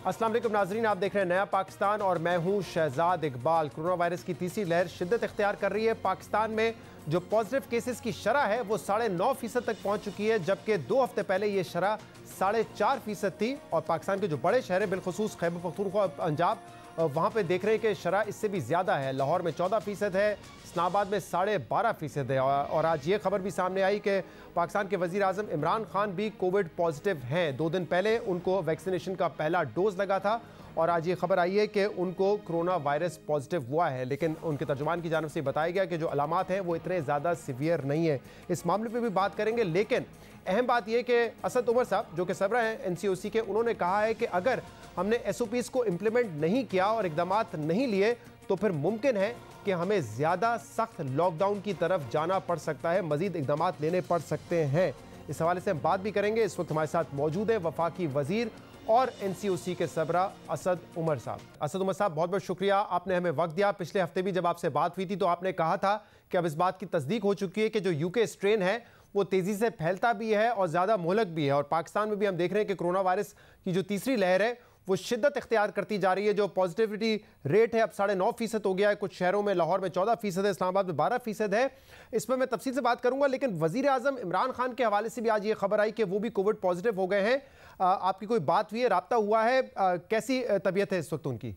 अस्सलाम वालेकुम नाजरीन, आप देख रहे हैं नया पाकिस्तान और मैं हूं शहजाद इकबाल। कोरोना वायरस की तीसरी लहर शिद्दत इख्तियार कर रही है। पाकिस्तान में जो पॉजिटिव केसेस की शरह है वो 9.5% तक पहुंच चुकी है, जबकि 2 हफ्ते पहले ये शरह 4.5% थी। और पाकिस्तान के जो बड़े शहर है, बिलखुसूस खैबर पख्तूनख्वा और पंजाब, वहाँ पे देख रहे हैं कि शरह इससे भी ज़्यादा है। लाहौर में 14% है, इस्लामाबाद में 12.5% है। और आज ये खबर भी सामने आई कि पाकिस्तान के वज़ीर आज़म इमरान खान भी कोविड पॉजिटिव हैं। 2 दिन पहले उनको वैक्सीनेशन का पहला डोज लगा था और आज ये खबर आई है कि उनको कोरोना वायरस पॉजिटिव हुआ है। लेकिन उनके तर्जुमान की जानिब से बताया गया कि जो अलामात हैं वो इतने ज़्यादा सीवियर नहीं है। इस मामले पर भी बात करेंगे, लेकिन अहम बात यह कि असद उमर साहब जो कि सरबराह हैं NCOC के, उन्होंने कहा है कि अगर हमने SOPs को इम्प्लीमेंट नहीं किया और इकदामात नहीं लिए तो फिर मुमकिन है कि हमें ज़्यादा सख्त लॉकडाउन की तरफ जाना पड़ सकता है, मज़ीद इकदामात लेने पड़ सकते हैं। इस हवाले से हम बात भी करेंगे। इस वक्त हमारे साथ मौजूद है वफाकी वज़ीर और NCOC के सरबराह असद उमर साहब। असद उमर साहब, बहुत बहुत शुक्रिया, आपने हमें वक्त दिया। पिछले हफ्ते भी जब आपसे बात हुई थी तो आपने कहा था कि अब इस बात की तस्दीक हो चुकी है कि जो UK स्ट्रेन है वो तेज़ी से फैलता भी है और ज़्यादा मोहलक भी है। और पाकिस्तान में भी हम देख रहे हैं कि कोरोना वायरस की जो तीसरी लहर है वो शिद्दत इख्तियार करती जा रही है। जो पॉजिटिविटी रेट है अब 9.5% हो गया है। कुछ शहरों में, लाहौर में 14% है, इस्लामाबाद में 12% है। इस पर मैं तफसील से बात करूंगा, लेकिन वज़ीर आज़म इमरान खान के हवाले से भी आज ये खबर आई कि वो भी कोविड पॉजिटिव हो गए हैं। आपकी कोई बात हुई है, रब्ता हुआ है, कैसी तबीयत है इस वक्त उनकी?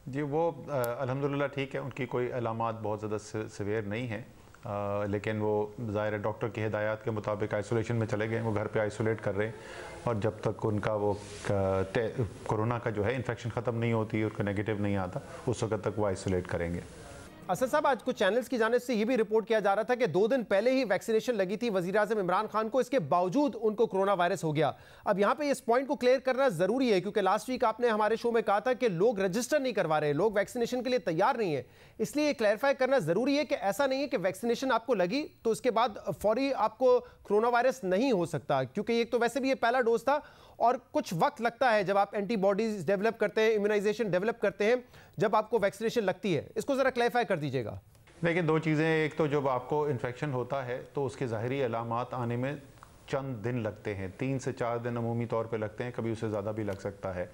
जी, वो अल्हम्दुलिल्लाह ठीक है, उनकी कोई अलामात बहुत ज़्यादा सीवियर नहीं है। लेकिन वो ज़ाहिर है डॉक्टर की हिदायत के मुताबिक आइसोलेशन में चले गए, वो घर पे आइसोलेट कर रहे हैं और जब तक उनका वो कोरोना का जो है इन्फेक्शन ख़त्म नहीं होती, उनका नेगेटिव नहीं आता, उस वक्त तक वो आइसोलेट करेंगे। असद साहब, आज कुछ चैनल्स की जानिब से ये भी रिपोर्ट किया जा रहा था कि 2 दिन पहले ही वैक्सीनेशन लगी थी वज़ीर आज़म इमरान खान को, इसके बावजूद उनको कोरोना वायरस हो गया। अब यहाँ पे इस पॉइंट को क्लियर करना जरूरी है, क्योंकि लास्ट वीक आपने हमारे शो में कहा था कि लोग रजिस्टर नहीं करवा रहे, लोग वैक्सीनेशन के लिए तैयार नहीं है। इसलिए क्लैरिफाई करना जरूरी है कि ऐसा नहीं है कि वैक्सीनेशन आपको लगी तो उसके बाद फौरी आपको कोरोना वायरस नहीं हो सकता, क्योंकि एक तो वैसे भी ये पहला डोज था और कुछ वक्त लगता है जब आप एंटीबॉडीज डेवलप करते हैं, इम्यूनाइजेशन डेवलप करते हैं, जब आपको वैक्सीनेशन लगती है। इसको जरा क्लैरिफाई कर दीजिएगा। देखिए, 2 चीज़ें, एक तो जब आपको इन्फेक्शन होता है तो उसके ज़ाहिरी अलामात आने में चंद दिन लगते हैं, 3 से 4 दिन अमूमी तौर पे लगते हैं, कभी उससे ज़्यादा भी लग सकता है।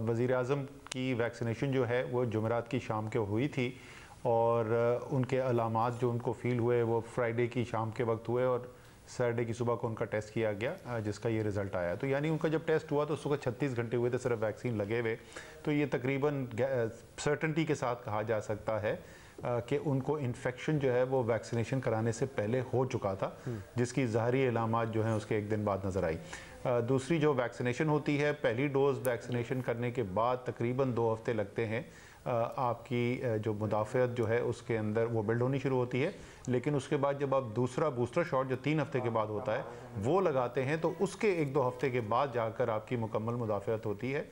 वज़ीर आज़म की वैक्सीनेशन जो है वो जुमेरात की शाम के हुई थी और उनके अलामात जो उनको फ़ील हुए वो फ्राइडे की शाम के वक्त हुए और सैटरडे की सुबह को उनका टेस्ट किया गया, जिसका ये रिज़ल्ट आया। तो यानी उनका जब टेस्ट हुआ तो सुबह 36 घंटे हुए थे सिर्फ वैक्सीन लगे हुए। तो ये तकरीबन सर्टेनिटी के साथ कहा जा सकता है कि उनको इन्फेक्शन जो है वो वैक्सीनेशन कराने से पहले हो चुका था, जिसकी ज़ाहरी अलामात जो हैं उसके 1 दिन बाद नज़र आई। दूसरी जो वैक्सीनेशन होती है, पहली डोज़ वैक्सीनेशन करने के बाद तकरीबन 2 हफ्ते लगते हैं आपकी जो मुदाफ़ियत जो है उसके अंदर वो बिल्ड होनी शुरू होती है। लेकिन उसके बाद जब आप दूसरा बूस्टर शॉट जो 3 हफ्ते के बाद होता है वो लगाते हैं तो उसके 1-2 हफ्ते के बाद जाकर आपकी मुकम्मल मुदाफ़ियत होती है।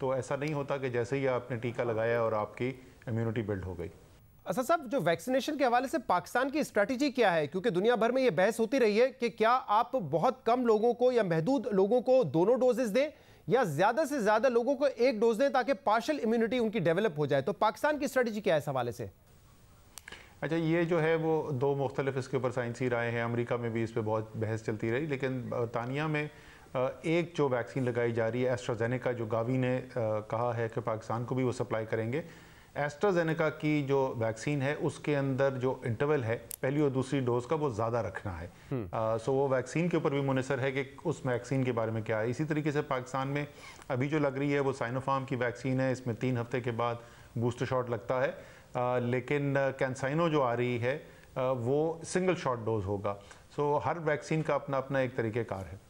तो ऐसा नहीं होता कि जैसे ही आपने टीका लगाया और आपकी इम्यूनिटी बिल्ड हो गई। असद साहब, जो वैक्सीनेशन के हवाले से पाकिस्तान की स्ट्रैटेजी क्या है? क्योंकि दुनिया भर में ये बहस होती रही है कि क्या आप बहुत कम लोगों को या महदूद लोगों को दोनों डोजेस दें या ज़्यादा से ज़्यादा लोगों को 1 डोज दें ताकि पार्शियल इम्यूनिटी उनकी डेवलप हो जाए। तो पाकिस्तान की स्ट्रैटेजी क्या है इस हवाले से? अच्छा, ये जो है वो 2 मुख्तलिफ इसके ऊपर साइंसी राय हैं। अमेरिका में भी इस पर बहुत बहस चलती रही, लेकिन बरतानिया में एक जो वैक्सीन लगाई जा रही है एस्ट्राजेनेका, जो गावी ने कहा है कि पाकिस्तान को भी वो सप्लाई करेंगे। एस्ट्राजेनेका की जो वैक्सीन है उसके अंदर जो इंटरवल है पहली और दूसरी डोज का वो ज़्यादा रखना है। सो वो वैक्सीन के ऊपर भी मुनसर है कि उस वैक्सीन के बारे में क्या है। इसी तरीके से पाकिस्तान में अभी जो लग रही है वो साइनोफार्म की वैक्सीन है, इसमें 3 हफ्ते के बाद बूस्टर शॉट लगता है। लेकिन कैंसाइनो जो आ रही है वो सिंगल शॉट डोज होगा। सो हर वैक्सीन का अपना अपना एक तरीक़ेकार है।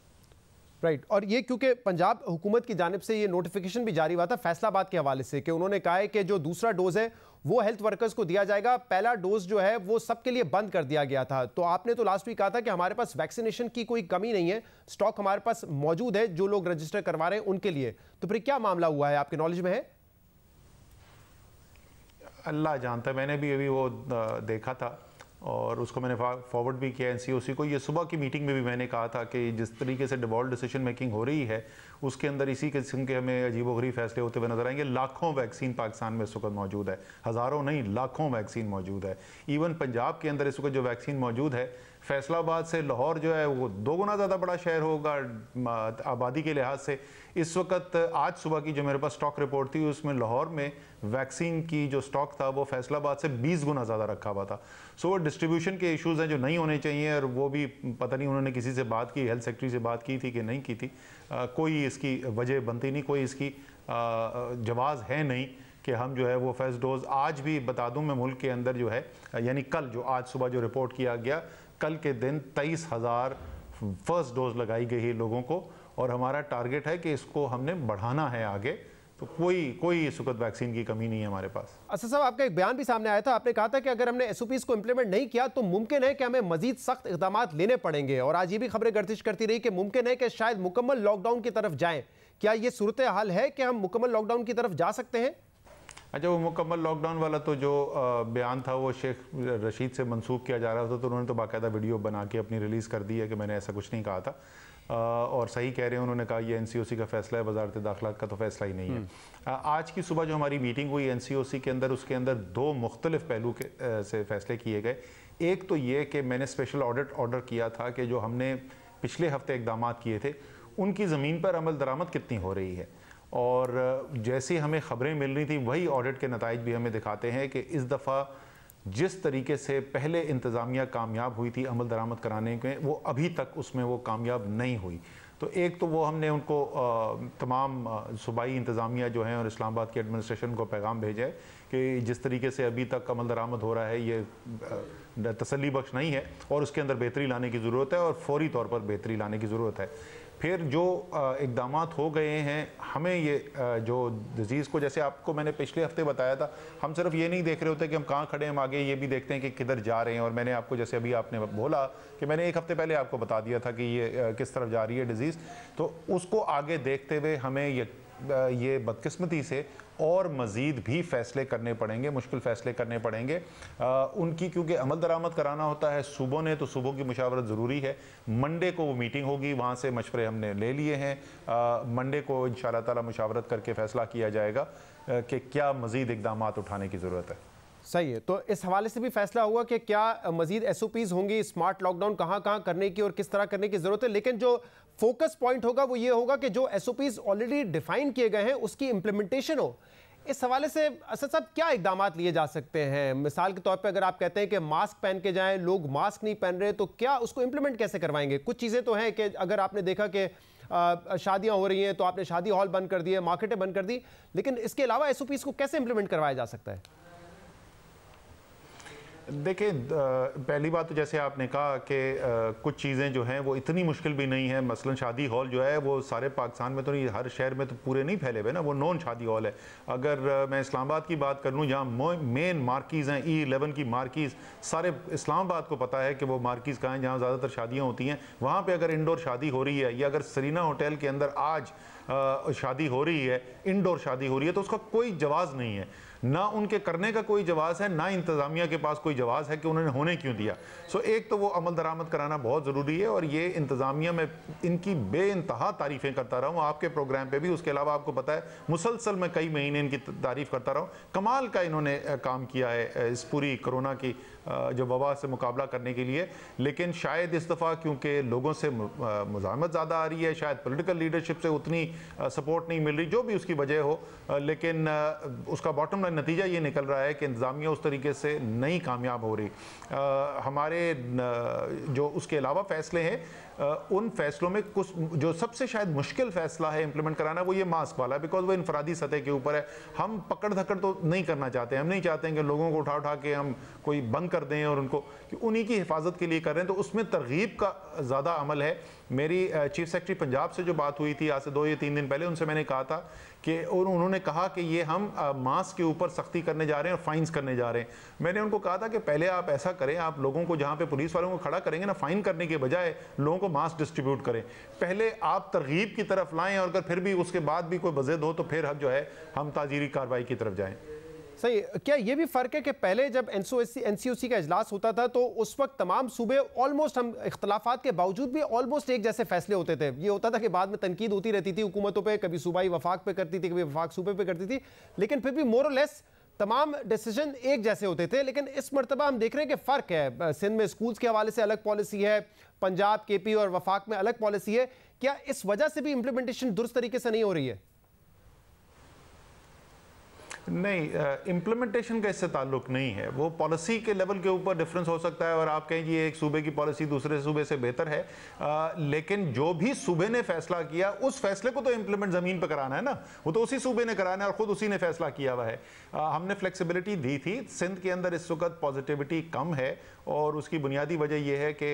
राइट। और ये क्योंकि पंजाब हुकूमत की जानिब से ये नोटिफिकेशन भी जारी हुआ था फैसलाबाद के हवाले से कि उन्होंने कहा है कि जो दूसरा डोज है वो हेल्थ वर्कर्स को दिया जाएगा, पहला डोज जो है वो सबके लिए बंद कर दिया गया था। तो आपने तो लास्ट वीक कहा था कि हमारे पास वैक्सीनेशन की कोई कमी नहीं है, स्टॉक हमारे पास मौजूद है, जो लोग रजिस्टर करवा रहे हैं उनके लिए। तो फिर क्या मामला हुआ है, आपके नॉलेज में है? अल्लाह जानता है, मैंने भी अभी वो देखा था और उसको मैंने फॉरवर्ड भी किया NCOC को। ये सुबह की मीटिंग में भी मैंने कहा था कि जिस तरीके से डिवॉल्व डिसीजन मेकिंग हो रही है उसके अंदर इसी किस्म के हमें अजीबोगरीब फैसले होते हुए नजर आएंगे। लाखों वैक्सीन पाकिस्तान में इस वक्त मौजूद है, हज़ारों नहीं लाखों वैक्सीन मौजूद है। इवन पंजाब के अंदर इस वक्त जो वैक्सीन मौजूद है फैसलाबाद से लाहौर जो है वो 2 गुना ज़्यादा बड़ा शहर होगा आबादी के लिहाज से। इस वक्त आज सुबह की जो मेरे पास स्टॉक रिपोर्ट थी उसमें लाहौर में वैक्सीन की जो स्टॉक था वो फैसलाबाद से 20 गुना ज़्यादा रखा हुआ था। सो वो डिस्ट्रीब्यूशन के इश्यूज़ हैं जो नहीं होने चाहिए, और वो भी पता नहीं उन्होंने किसी से बात की, हेल्थ सेक्रेटरी से बात की थी कि नहीं की थी। कोई इसकी वजह बनती नहीं, कोई इसकी जवाज़ है नहीं कि हम जो है वो फर्स्ट डोज आज भी बता दूं मैं मुल्क के अंदर जो है, यानी कल जो आज सुबह जो रिपोर्ट किया गया, कल के दिन 23,000 फर्स्ट डोज लगाई गई है लोगों को, और हमारा टारगेट है कि इसको हमने बढ़ाना है आगे। तो कोई इस वक्त वैक्सीन की कमी नहीं है हमारे पास। असद साहब, आपका एक बयान भी सामने आया था, आपने कहा था कि अगर हमने एसओपीज को इंप्लीमेंट नहीं किया तो मुमकिन है कि हमें मजीद सख्त इकदाम लेने पड़ेंगे, और आज ये भी खबरें गर्दिश करती रही कि मुमकिन है कि शायद मुकम्मल लॉकडाउन की तरफ जाएं। क्या ये सूरत हाल है कि हम मुकम्मल लॉकडाउन की तरफ जा सकते हैं? अच्छा, वो मुकम्मल लॉकडाउन वाला तो जो बयान था वो शेख रशीद से मंसूब किया जा रहा था, तो उन्होंने तो बाकायदा वीडियो बना के अपनी रिलीज़ कर दी है कि मैंने ऐसा कुछ नहीं कहा था। और सही कह रहे हैं, उन्होंने कहा ये एनसीओसी का फैसला है, वजारत दाखिला का तो फैसला ही नहीं है। आज की सुबह जो हमारी मीटिंग हुई एनसीओसी के अंदर, उसके अंदर 2 मुख्तलिफ पहलू के से फैसले किए गए। एक तो ये कि मैंने स्पेशल ऑडिट ऑर्डर किया था कि जो हमने पिछले हफ्ते इकदाम किए थे उनकी ज़मीन पर अमल दरामद कितनी हो रही है, और जैसी हमें ख़बरें मिल रही थी वही ऑडिट के नताइज भी हमें दिखाते हैं कि इस दफ़ा जिस तरीके से पहले इंतज़ामिया कामयाब हुई थी अमल दरामद कराने में, वो अभी तक उसमें वो कामयाब नहीं हुई। तो एक तो वो हमने उनको तमाम सूबाई इंतज़ामिया जो हैं और इस्लामाबाद की एडमिनिस्ट्रेशन को पैगाम भेजा है कि जिस तरीके से अभी तक अमल दरामद हो रहा है ये तसल्ली बख्श नहीं है, और उसके अंदर बेहतरी लाने की ज़रूरत है, और फौरी तौर पर बेहतरी लाने की ज़रूरत है। फिर जो इकदाम हो गए हैं, हमें ये जो डिज़ीज़ को, जैसे आपको मैंने पिछले हफ्ते बताया था, हम सिर्फ ये नहीं देख रहे होते कि हम कहाँ खड़े हैं, हम आगे ये भी देखते हैं कि किधर जा रहे हैं। और मैंने आपको, जैसे अभी आपने बोला कि मैंने 1 हफ्ते पहले आपको बता दिया था कि ये किस तरफ जा रही है डिज़ीज़, तो उसको आगे देखते हुए हमें ये बदकिस्मती से और मज़ीद भी फ़ैसले करने पड़ेंगे, मुश्किल फ़ैसले करने पड़ेंगे उनकी, क्योंकि अमल दरामद कराना होता है सूबों ने, तो सूबों की मुशावरत ज़रूरी है। मंडे को वो मीटिंग होगी, वहाँ से मशवरे हमने ले लिए हैं। मंडे को इंशाअल्लाह ताला मुशावरत करके फ़ैसला किया जाएगा कि क्या मज़ीद इक़दाम उठाने की ज़रूरत है। सही है, तो इस हवाले से भी फैसला हुआ कि क्या मजीद एसओपीज होंगी, स्मार्ट लॉकडाउन कहाँ कहाँ करने की और किस तरह करने की ज़रूरत है। लेकिन जो फोकस पॉइंट होगा वो ये होगा कि जो एसओपीज ऑलरेडी डिफाइन किए गए हैं उसकी इम्प्लीमेंटेशन हो। इस हवाले से असद साहब क्या इकदाम लिए जा सकते हैं? मिसाल के तौर पे अगर आप कहते हैं कि मास्क पहन के जाएं, लोग मास्क नहीं पहन रहे, तो क्या उसको इम्प्लीमेंट कैसे करवाएंगे? कुछ चीज़ें तो हैं कि अगर आपने देखा कि शादियां हो रही हैं तो आपने शादी हॉल बंद कर दिए, मार्केटें बंद कर दी, लेकिन इसके अलावा एसओपीज को कैसे इम्प्लीमेंट करवाया जा सकता है? देखिए, पहली बात तो जैसे आपने कहा कि कुछ चीज़ें जो हैं वो इतनी मुश्किल भी नहीं है। मसलन शादी हॉल जो है वो सारे पाकिस्तान में तो नहीं, हर शहर में तो पूरे नहीं फैले हुए ना, वो नॉन शादी हॉल है। अगर मैं इस्लामाबाद की बात कर लूँ, जहाँ मेन मार्कीज़ हैं, E11 की मार्कीज़, सारे इस्लामाबाद को पता है कि वो मार्कीज़ कहाँ हैं जहाँ ज़्यादातर शादियाँ होती हैं। वहाँ पर अगर इंडोर शादी हो रही है, या अगर सरीना होटल के अंदर आज शादी हो रही है, इंडोर शादी हो रही है, तो उसका कोई जवाज़ नहीं है, ना उनके करने का कोई जवाज़ है, ना इंतज़ामिया के पास कोई जवाज़ है कि उन्होंने होने क्यों दिया। सो एक तो वो अमल दरामद कराना बहुत ज़रूरी है, और ये इंतज़ामिया में इनकी बेइंतहा तारीफ़ें करता रहा हूँ आपके प्रोग्राम पे भी। उसके अलावा आपको पता है मुसलसल मैं कई महीने इनकी तारीफ़ करता रहा हूँ। कमाल का इन्होंने काम किया है इस पूरी कोरोना की जो वबा से मुकाबला करने के लिए। लेकिन शायद इस दफ़ा क्योंकि लोगों से मुज़ाहमत ज़्यादा आ रही है, शायद पॉलिटिकल लीडरशिप से उतनी सपोर्ट नहीं मिल रही, जो भी उसकी वजह हो, लेकिन उसका बॉटम लाइन नतीजा ये निकल रहा है कि इंतज़ामिया उस तरीके से नहीं कामयाब हो रही। हमारे जो उसके अलावा फ़ैसले हैं, उन फैसलों में कुछ जो सबसे शायद मुश्किल फ़ैसला है इम्प्लीमेंट कराना, वो ये मास्क वाला, बिकॉज वो इनफरादी सतह के ऊपर है। हम पकड़ धकड़ तो नहीं करना चाहते, हम नहीं चाहते हैं कि लोगों को उठा उठा के हम कोई बंद कर दें और उनको उन्हीं की हिफाजत के लिए कर रहे हैं, तो उसमें तरगीब का ज़्यादा अमल है। मेरी चीफ सेक्रेटरी पंजाब से जो बात हुई थी आज से 2 या 3 दिन पहले, उनसे मैंने कहा था कि उन्होंने कहा कि ये हम मास्क के ऊपर सख्ती करने जा रहे हैं और फाइन्स करने जा रहे हैं। मैंने उनको कहा था कि पहले आप ऐसा करें, आप लोगों को जहाँ पे पुलिस वालों को खड़ा करेंगे ना, फाइन करने के बजाय लोगों को मास्क डिस्ट्रीब्यूट करें। पहले आप तरगीब की तरफ लाएं, और अगर फिर भी उसके बाद भी कोई वज़द हो तो फिर जो है हम ताज़ीरी कार्रवाई की तरफ जाएँ। सही। क्या ये भी फ़र्क है कि पहले जब एनसीओसी का इजलास होता था तो उस वक्त तमाम सूबे ऑलमोस्ट, हम इख्तलाफात के बावजूद भी ऑलमोस्ट एक जैसे फैसले होते थे? ये होता था कि बाद में तनकीद होती रहती थी हुकूमतों पे, कभी सूबाई वफाक पे करती थी, कभी वफाक सूबे पे करती थी, लेकिन फिर भी मोर और लेस तमाम डिसीजन एक जैसे होते थे, लेकिन इस मर्तबा हम देख रहे हैं कि फ़र्क है। सिंध में स्कूल्स के हवाले से अलग पॉलिसी है, पंजाब, केपी और वफाक में अलग पॉलिसी है। क्या इस वजह से भी इंप्लीमेंटेशन दुरुस्त तरीके से नहीं हो रही है? नहीं, इम्प्लीमेंटेशन का इससे ताल्लुक नहीं है। वो पॉलिसी के लेवल के ऊपर डिफरेंस हो सकता है और आप कहें कि एक सूबे की पॉलिसी दूसरे सूबे से बेहतर है, लेकिन जो भी सूबे ने फैसला किया उस फैसले को तो इम्प्लीमेंट ज़मीन पर कराना है ना, वो तो उसी सूबे ने कराना है और ख़ुद उसी ने फैसला किया हुआ है। हमने फ्लेक्सिबिलिटी दी थी। सिंध के अंदर इस वक्त पॉजिटिविटी कम है और उसकी बुनियादी वजह यह है कि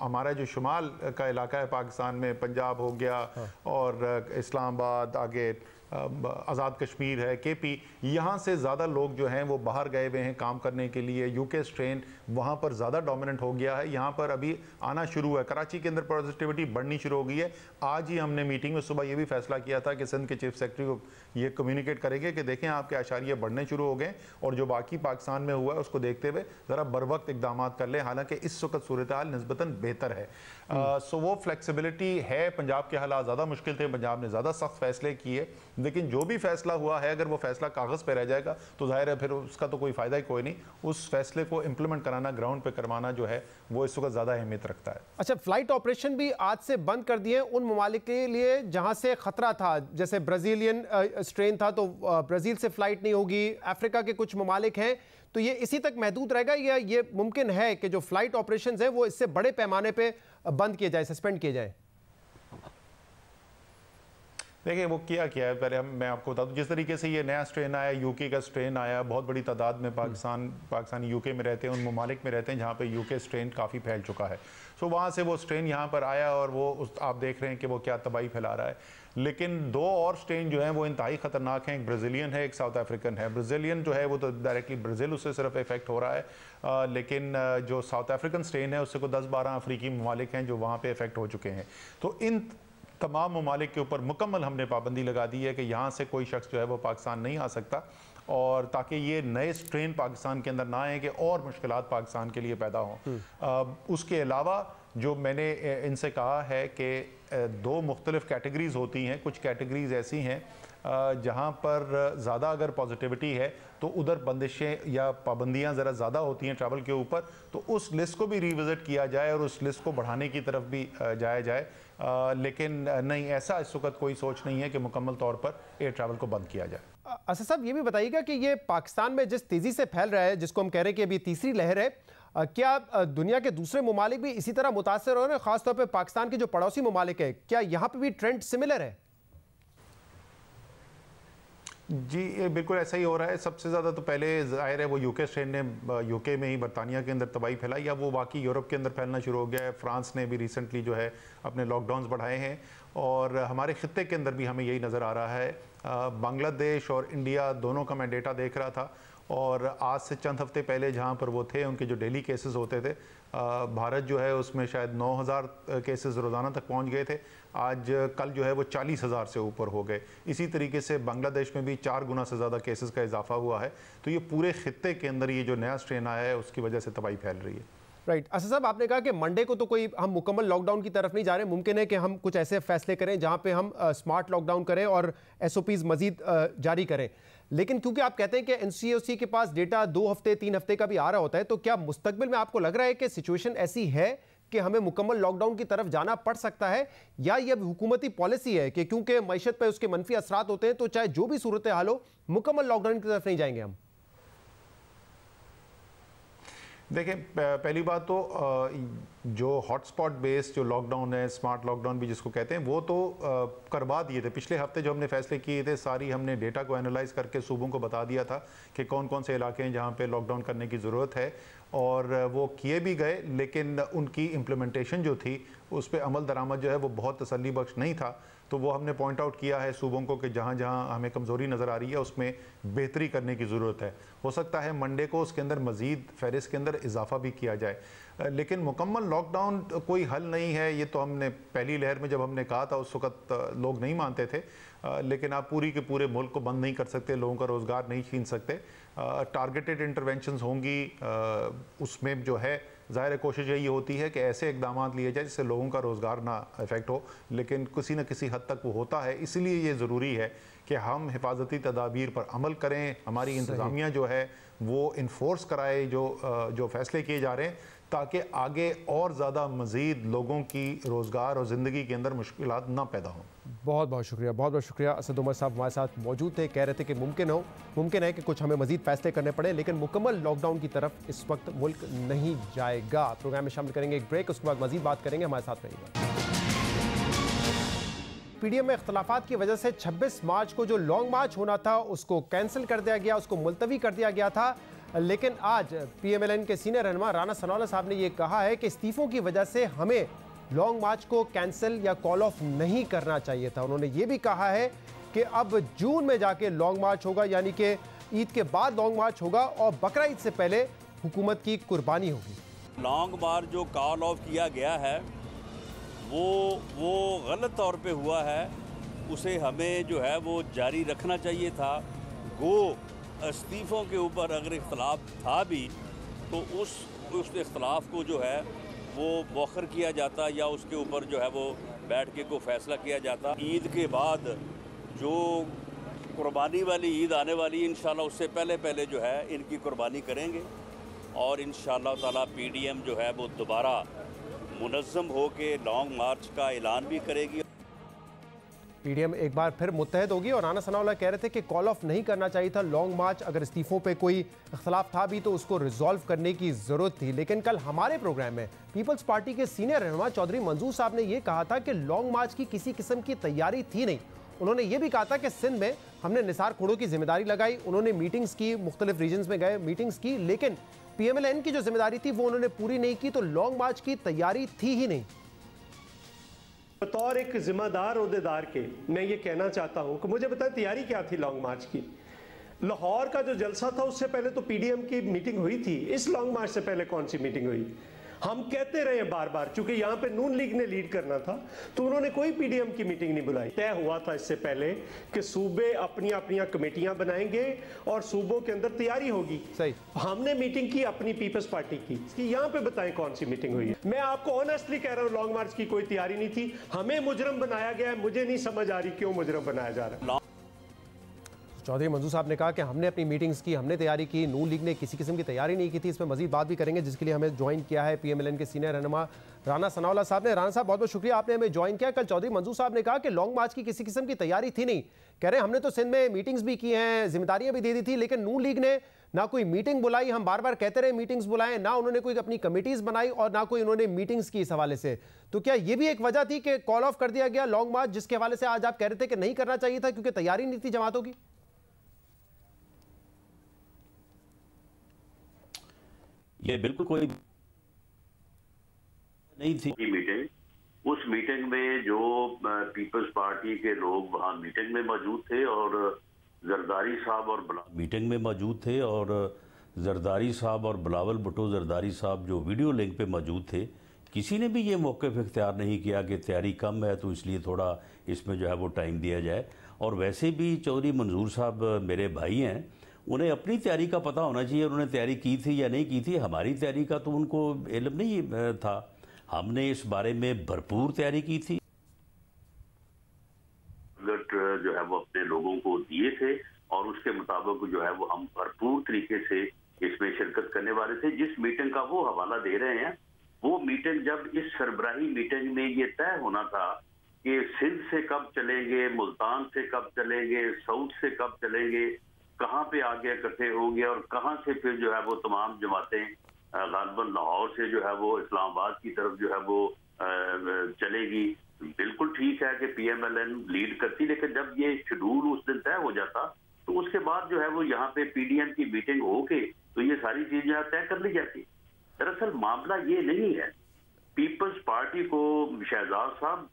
हमारा जो शुमाल का इलाका है पाकिस्तान में, पंजाब हो गया और इस्लामाबाद, आगे आज़ाद कश्मीर है, केपी, यहाँ से ज़्यादा लोग जो हैं वो बाहर गए हुए हैं काम करने के लिए। यूके स्ट्रेन वहाँ पर ज़्यादा डोमिनेंट हो गया है, यहाँ पर अभी आना शुरू है। कराची के अंदर पॉजिटिविटी बढ़नी शुरू हो गई है। आज ही हमने मीटिंग में सुबह ये भी फैसला किया था कि सिंध के चीफ सेक्रेटरी को ये कम्युनिकेट करेंगे कि देखें आपके आशारिये बढ़ने शुरू हो गए और जो बाकी पाकिस्तान में हुआ है उसको देखते हुए ज़रा बर वक्त इकदाम कर लें। हालांकि इस वक्त सूरत हाल निस्बतन बेहतर है। सो वो फ्लेक्सिबिलिटी है। पंजाब के हालात ज़्यादा मुश्किल थे, पंजाब ने ज़्यादा सख्त फैसले किए, लेकिन जो भी फैसला हुआ है अगर वो फैसला कागज़ पे रह जाएगा तो जाहिर है फिर उसका तो कोई फ़ायदा ही कोई नहीं। उस फैसले को इम्प्लीमेंट कराना, ग्राउंड पे करवाना जो है वो इस वक्त ज़्यादा अहमियत रखता है। अच्छा, फ्लाइट ऑपरेशन भी आज से बंद कर दिए उन ममालिक के लिए जहां से खतरा था, जैसे ब्राज़ीलियन स्ट्रेन था तो ब्राज़ील से फ्लाइट नहीं होगी। अफ्रीका के कुछ ममालिक हैं तो ये इसी तक महदूद रहेगा या ये मुमकिन है कि जो फ्लाइट ऑपरेशंस हैं वो इससे बड़े पैमाने पे बंद किए जाए, सस्पेंड किए जाए? देखिए वो क्या है, पहले मैं आपको बता दूं, जिस तरीके से ये नया स्ट्रेन आया, यूके का स्ट्रेन आया, बहुत बड़ी तादाद में पाकिस्तानी यूके में रहते हैं, उन ममालिक में रहते हैं जहाँ पे यूके स्ट्रेन काफ़ी फैल चुका है। सो वहाँ से वो स्ट्रेन यहाँ पर आया और वो आप देख रहे हैं कि वो क्या तबाही फैला रहा है। लेकिन दो और स्ट्रेन जो हैं वो इंतहाई ख़तरनाक हैं, एक ब्राज़ीलियन है, एक साउथ अफ्रीकन है। ब्राज़ीलियन जो है वो तो डायरेक्टली ब्राज़ील उससे सिर्फ इफेक्ट हो रहा है, लेकिन जो साउथ अफ्रीकन स्ट्रेन है उससे को 10-12 अफ्रीकी ममालिक हैं जो वहाँ पर इफेक्ट हो चुके हैं। तो इन तमाम ममालिक के ऊपर मुकम्मल हमने पाबंदी लगा दी है कि यहाँ से कोई शख्स जो है वो पाकिस्तान नहीं आ सकता, और ताकि ये नए स्ट्रेन पाकिस्तान के अंदर ना आए कि और मुश्किलात पाकिस्तान के लिए पैदा हों। उसके अलावा जो मैंने इनसे कहा है कि दो मुख्तलिफ कैटेगरीज़ होती हैं। कुछ कैटेगरीज़ ऐसी हैं जहाँ पर ज़्यादा अगर पॉजिटिविटी है तो उधर बंदिशें या पाबंदियाँ ज़रा ज़्यादा होती हैं ट्रैवल के ऊपर, तो उस लिस्ट को भी रिविज़िट किया जाए और उस लिस्ट को बढ़ाने की तरफ भी जाया जाए। लेकिन नहीं, ऐसा इस वक्त कोई सोच नहीं है कि मुकम्मल तौर पर एयर ट्रैवल को बंद किया जाए। असद साहब, ये भी बताइएगा कि ये पाकिस्तान में जिस तेज़ी से फैल रहा है, जिसको हम कह रहे हैं कि अभी तीसरी लहर है, क्या दुनिया के दूसरे ममालिक भी इसी तरह मुतासर हो रहे हैं? ख़ासतौर पर पाकिस्तान के जो पड़ोसी ममालिक है, क्या यहाँ पर भी ट्रेंड सिमिलर है? जी ये बिल्कुल ऐसा ही हो रहा है। सबसे ज़्यादा तो पहले ज़ाहिर है वो यूके स्ट्रेन ने यूके में ही, बरतानिया के अंदर तबाही फैलाई, या वो बाकी यूरोप के अंदर फैलना शुरू हो गया है। फ्रांस ने भी रिसेंटली जो है अपने लॉकडाउन्स बढ़ाए हैं और हमारे खित्ते के अंदर भी हमें यही नज़र आ रहा है। बांग्लादेश और इंडिया दोनों का मैं डेटा देख रहा था और आज से चंद हफ्ते पहले जहाँ पर वो थे उनके जो डेली केसेस होते थे, भारत जो है उसमें शायद 9,000 केसेस रोज़ाना तक पहुँच गए थे। आज कल जो है वो 40,000 से ऊपर हो गए। इसी तरीके से बांग्लादेश में भी 4 गुना से ज़्यादा केसेस का इजाफा हुआ है। तो ये पूरे खित्ते के अंदर ये जो नया स्ट्रेन आया है उसकी वजह से तबाही फैल रही है। राइट। असद साहब, आपने कहा कि मंडे को तो कोई हम मुकम्मल लॉकडाउन की तरफ नहीं जा रहे। मुमकिन है कि हम कुछ ऐसे फैसले करें जहां पे हम स्मार्ट लॉकडाउन करें और SOPs मजीद जारी करें, लेकिन क्योंकि आप कहते हैं कि NCOC के पास डेटा 2 हफ्ते 3 हफ्ते का भी आ रहा होता है, तो क्या मुस्तकबिल में आपको लग रहा है कि सिचुएशन ऐसी है कि हमें मुकम्मल लॉकडाउन की तरफ जाना पड़ सकता है, या ये हुकूमती पॉलिसी है कि क्योंकि मईशत पर उसके मनफी असरात होते हैं तो चाहे जो भी सूरत हाल हो मुकम्मल लॉकडाउन की तरफ नहीं जाएंगे हम? देखें, पहली बात तो जो हॉटस्पॉट बेस्ड जो लॉकडाउन है, स्मार्ट लॉकडाउन भी जिसको कहते हैं, वो तो करवा दिए थे। पिछले हफ्ते जो हमने फैसले किए थे, सारी हमने डेटा को एनालाइज करके सूबों को बता दिया था कि कौन कौन से इलाके हैं जहाँ पे लॉकडाउन करने की ज़रूरत है, और वो किए भी गए। लेकिन उनकी इम्प्लीमेंटेशन जो थी उस पर अमल दरामद जो है वो बहुत तसल्ली बख्श नहीं था। तो वो हमने पॉइंट आउट किया है सूबों को कि जहाँ जहाँ हमें कमज़ोरी नज़र आ रही है उसमें बेहतरी करने की ज़रूरत है। हो सकता है मंडे को उसके अंदर मज़ीद फहरिस्त के अंदर इजाफा भी किया जाए, लेकिन मुकम्मल लॉकडाउन कोई हल नहीं है। ये तो हमने पहली लहर में जब हमने कहा था उस वक्त लोग नहीं मानते थे, लेकिन आप पूरी के पूरे मुल्क को बंद नहीं कर सकते, लोगों का रोज़गार नहीं छीन सकते। टारगेटेड इंटरवेंशंस होंगी, उसमें जो है ज़ाहिर है कोशिश यही होती है कि ऐसे इकदाम लिए जाए जिससे लोगों का रोज़गार ना इफ़ेक्ट हो, लेकिन किसी न किसी हद तक वो होता है। इसीलिए ये ज़रूरी है कि हम हिफाजती तदाबीर पर अमल करें, हमारी इंतज़ामिया जो है वो इन्फोर्स कराए जो फ़ैसले किए जा रहे हैं, ताकि आगे और ज़्यादा मज़ीद लोगों की रोज़गार और ज़िंदगी के अंदर मुश्किलात ना पैदा हों। बहुत बहुत शुक्रिया असद उमर साहब हमारे साथ मौजूद थे। कह रहे थे कि मुमकिन है कि कुछ हमें मजीद फैसले करने पड़े, लेकिन मुकम्मल लॉकडाउन की तरफ इस वक्त मुल्क नहीं जाएगा। प्रोग्राम में शामिल करेंगे एक ब्रेक, उसके बाद मजीद बात करेंगे, हमारे साथ रहिएगा। पीडीएम में इख्तलाफात की वजह से 26 मार्च को जो लॉन्ग मार्च होना था उसको कैंसिल कर दिया गया, उसको मुलतवी कर दिया गया था। लेकिन आज पीएमएलएन के सीनियर रहनुमा राना सनाउल्लाह साहब ने यह कहा है कि इस्तीफों की वजह से हमें लॉन्ग मार्च को कैंसिल या कॉल ऑफ नहीं करना चाहिए था। उन्होंने ये भी कहा है कि अब जून में जाके लॉन्ग मार्च होगा, यानी कि ईद के बाद लॉन्ग मार्च होगा और बकरा ईद से पहले हुकूमत की कुर्बानी होगी। लॉन्ग मार्च जो कॉल ऑफ किया गया है वो गलत तौर पे हुआ है, उसे हमें जो है वो जारी रखना चाहिए था। गो इस्तीफ़ों के ऊपर अगर इख्तलाफ था भी तो उस इख्तलाफ को जो है वो मौखर किया जाता या उसके ऊपर जो है वो बैठ के को फैसला किया जाता। ईद के बाद जो कुर्बानी वाली ईद आने वाली इंशाल्लाह उससे पहले जो है इनकी कुर्बानी करेंगे और इंशाल्लाह ताला पीडीएम जो है वो दोबारा मुनज़्ज़म हो के लॉन्ग मार्च का ऐलान भी करेगी। पीडीएम एक बार फिर मुत्तहद होगी और राना सनाउल्लाह कह रहे थे कि कॉल ऑफ नहीं करना चाहिए था लॉन्ग मार्च। अगर इस्तीफों पे कोई इख्तलाफ था भी तो उसको रिजॉल्व करने की ज़रूरत थी। लेकिन कल हमारे प्रोग्राम में पीपल्स पार्टी के सीनियर रहनुमा चौधरी मंजूर साहब ने यह कहा था कि लॉन्ग मार्च की किसी किस्म की तैयारी थी नहीं। उन्होंने ये भी कहा था कि सिंध में हमने निसार खोड़ों की जिम्मेदारी लगाई, उन्होंने मीटिंग्स की, मुख्तलिफ रीजन्स में गए, मीटिंग्स की, लेकिन पीएमएलएन की जो जिम्मेदारी थी वो उन्होंने पूरी नहीं की, तो लॉन्ग मार्च की तैयारी थी ही नहीं। बतौर एक जिम्मेदार ओहदेदार के मैं ये कहना चाहता हूं कि मुझे बताएं तैयारी क्या थी लॉन्ग मार्च की। लाहौर का जो जलसा था उससे पहले तो पीडीएम की मीटिंग हुई थी। इस लॉन्ग मार्च से पहले कौन सी मीटिंग हुई? हम कहते रहे बार बार, चूंकि यहां पे नून लीग ने लीड करना था तो उन्होंने कोई पीडीएम की मीटिंग नहीं बुलाई। तय हुआ था इससे पहले कि सूबे अपनी अपनी कमेटियां बनाएंगे और सूबों के अंदर तैयारी होगी। सही, हमने मीटिंग की अपनी पीपल्स पार्टी की। यहां पे बताएं कौन सी मीटिंग हुई है। मैं आपको ऑनेस्टली कह रहा हूं लॉन्ग मार्च की कोई तैयारी नहीं थी। हमें मुजरम बनाया गया है, मुझे नहीं समझ आ रही क्यों मुजरम बनाया जा रहा है। चौधरी मंजूर साहब ने कहा कि हमने अपनी मीटिंग्स की, हमने तैयारी की, नून लीग ने किसी किस्म की तैयारी नहीं की थी। इसमें मजीद बात भी करेंगे, जिसके लिए हमें ज्वाइन किया है पीएमएलएन के सीनियर रहनुमा राना सनाउल्लाह साहब ने। राना साहब बहुत बहुत शुक्रिया, आपने हमें ज्वाइन किया। कल चौधरी मंजूर साहब ने कहा कि लॉन्ग मार्च की किसी किस्म की तैयारी थी नहीं। कह रहे हैं हमने तो सिंध में मीटिंग्स भी की हैं, जिम्मेदारियां भी दे दी थी, लेकिन नून लीग ने ना कोई मीटिंग बुलाई। हम बार बार कहते रहे मीटिंग्स बुलाएं, ना उन्होंने कोई अपनी कमेटीज बनाई और ना कोई उन्होंने मीटिंग्स की इस हवाले से। तो क्या ये भी एक वजह थी कि कॉल ऑफ कर दिया गया लॉन्ग मार्च, जिसके हवाले से आज आप कह रहे थे कि नहीं करना चाहिए था क्योंकि तैयारी नहीं थी जमातों की? ये बिल्कुल कोई नहीं थी मीटिंग। उस मीटिंग में जो पीपल्स पार्टी के लोग वहां मीटिंग में मौजूद थे और जरदारी साहब और मीटिंग में मौजूद थे और जरदारी साहब और बिलावल भुट्टो जरदारी साहब जो वीडियो लिंक पे मौजूद थे, किसी ने भी ये मौक़िफ़ इख्तियार नहीं किया कि तैयारी कम है तो इसलिए थोड़ा इसमें जो है वो टाइम दिया जाए। और वैसे भी चौधरी मंजूर साहब मेरे भाई हैं, उन्हें अपनी तैयारी का पता होना चाहिए, उन्होंने तैयारी की थी या नहीं की थी। हमारी तैयारी का तो उनको इल्म नहीं था, हमने इस बारे में भरपूर तैयारी की थी। जो है वो अपने लोगों को दिए थे और उसके मुताबिक जो है वो हम भरपूर तरीके से इसमें शिरकत करने वाले थे। जिस मीटिंग का वो हवाला दे रहे हैं, वो मीटिंग जब इस सरबराही मीटिंग में ये तय होना था कि सिंध से कब चलेंगे, मुल्तान से कब चलेंगे, साउथ से कब चलेंगे, कहाँ पे आगे इकट्ठे होंगे और कहाँ से फिर जो है वो तमाम जमातें गालिबन लाहौर से जो है वो इस्लामाबाद की तरफ जो है वो चलेगी। बिल्कुल ठीक है कि पीएमएलएन लीड करती, लेकिन जब ये शेड्यूल उस दिन तय हो जाता तो उसके बाद जो है वो यहाँ पे पीडीएम की मीटिंग होके तो ये सारी चीजें तय कर ली जाती। दरअसल मामला ये नहीं है। पीपल्स पार्टी को शहजाद साहब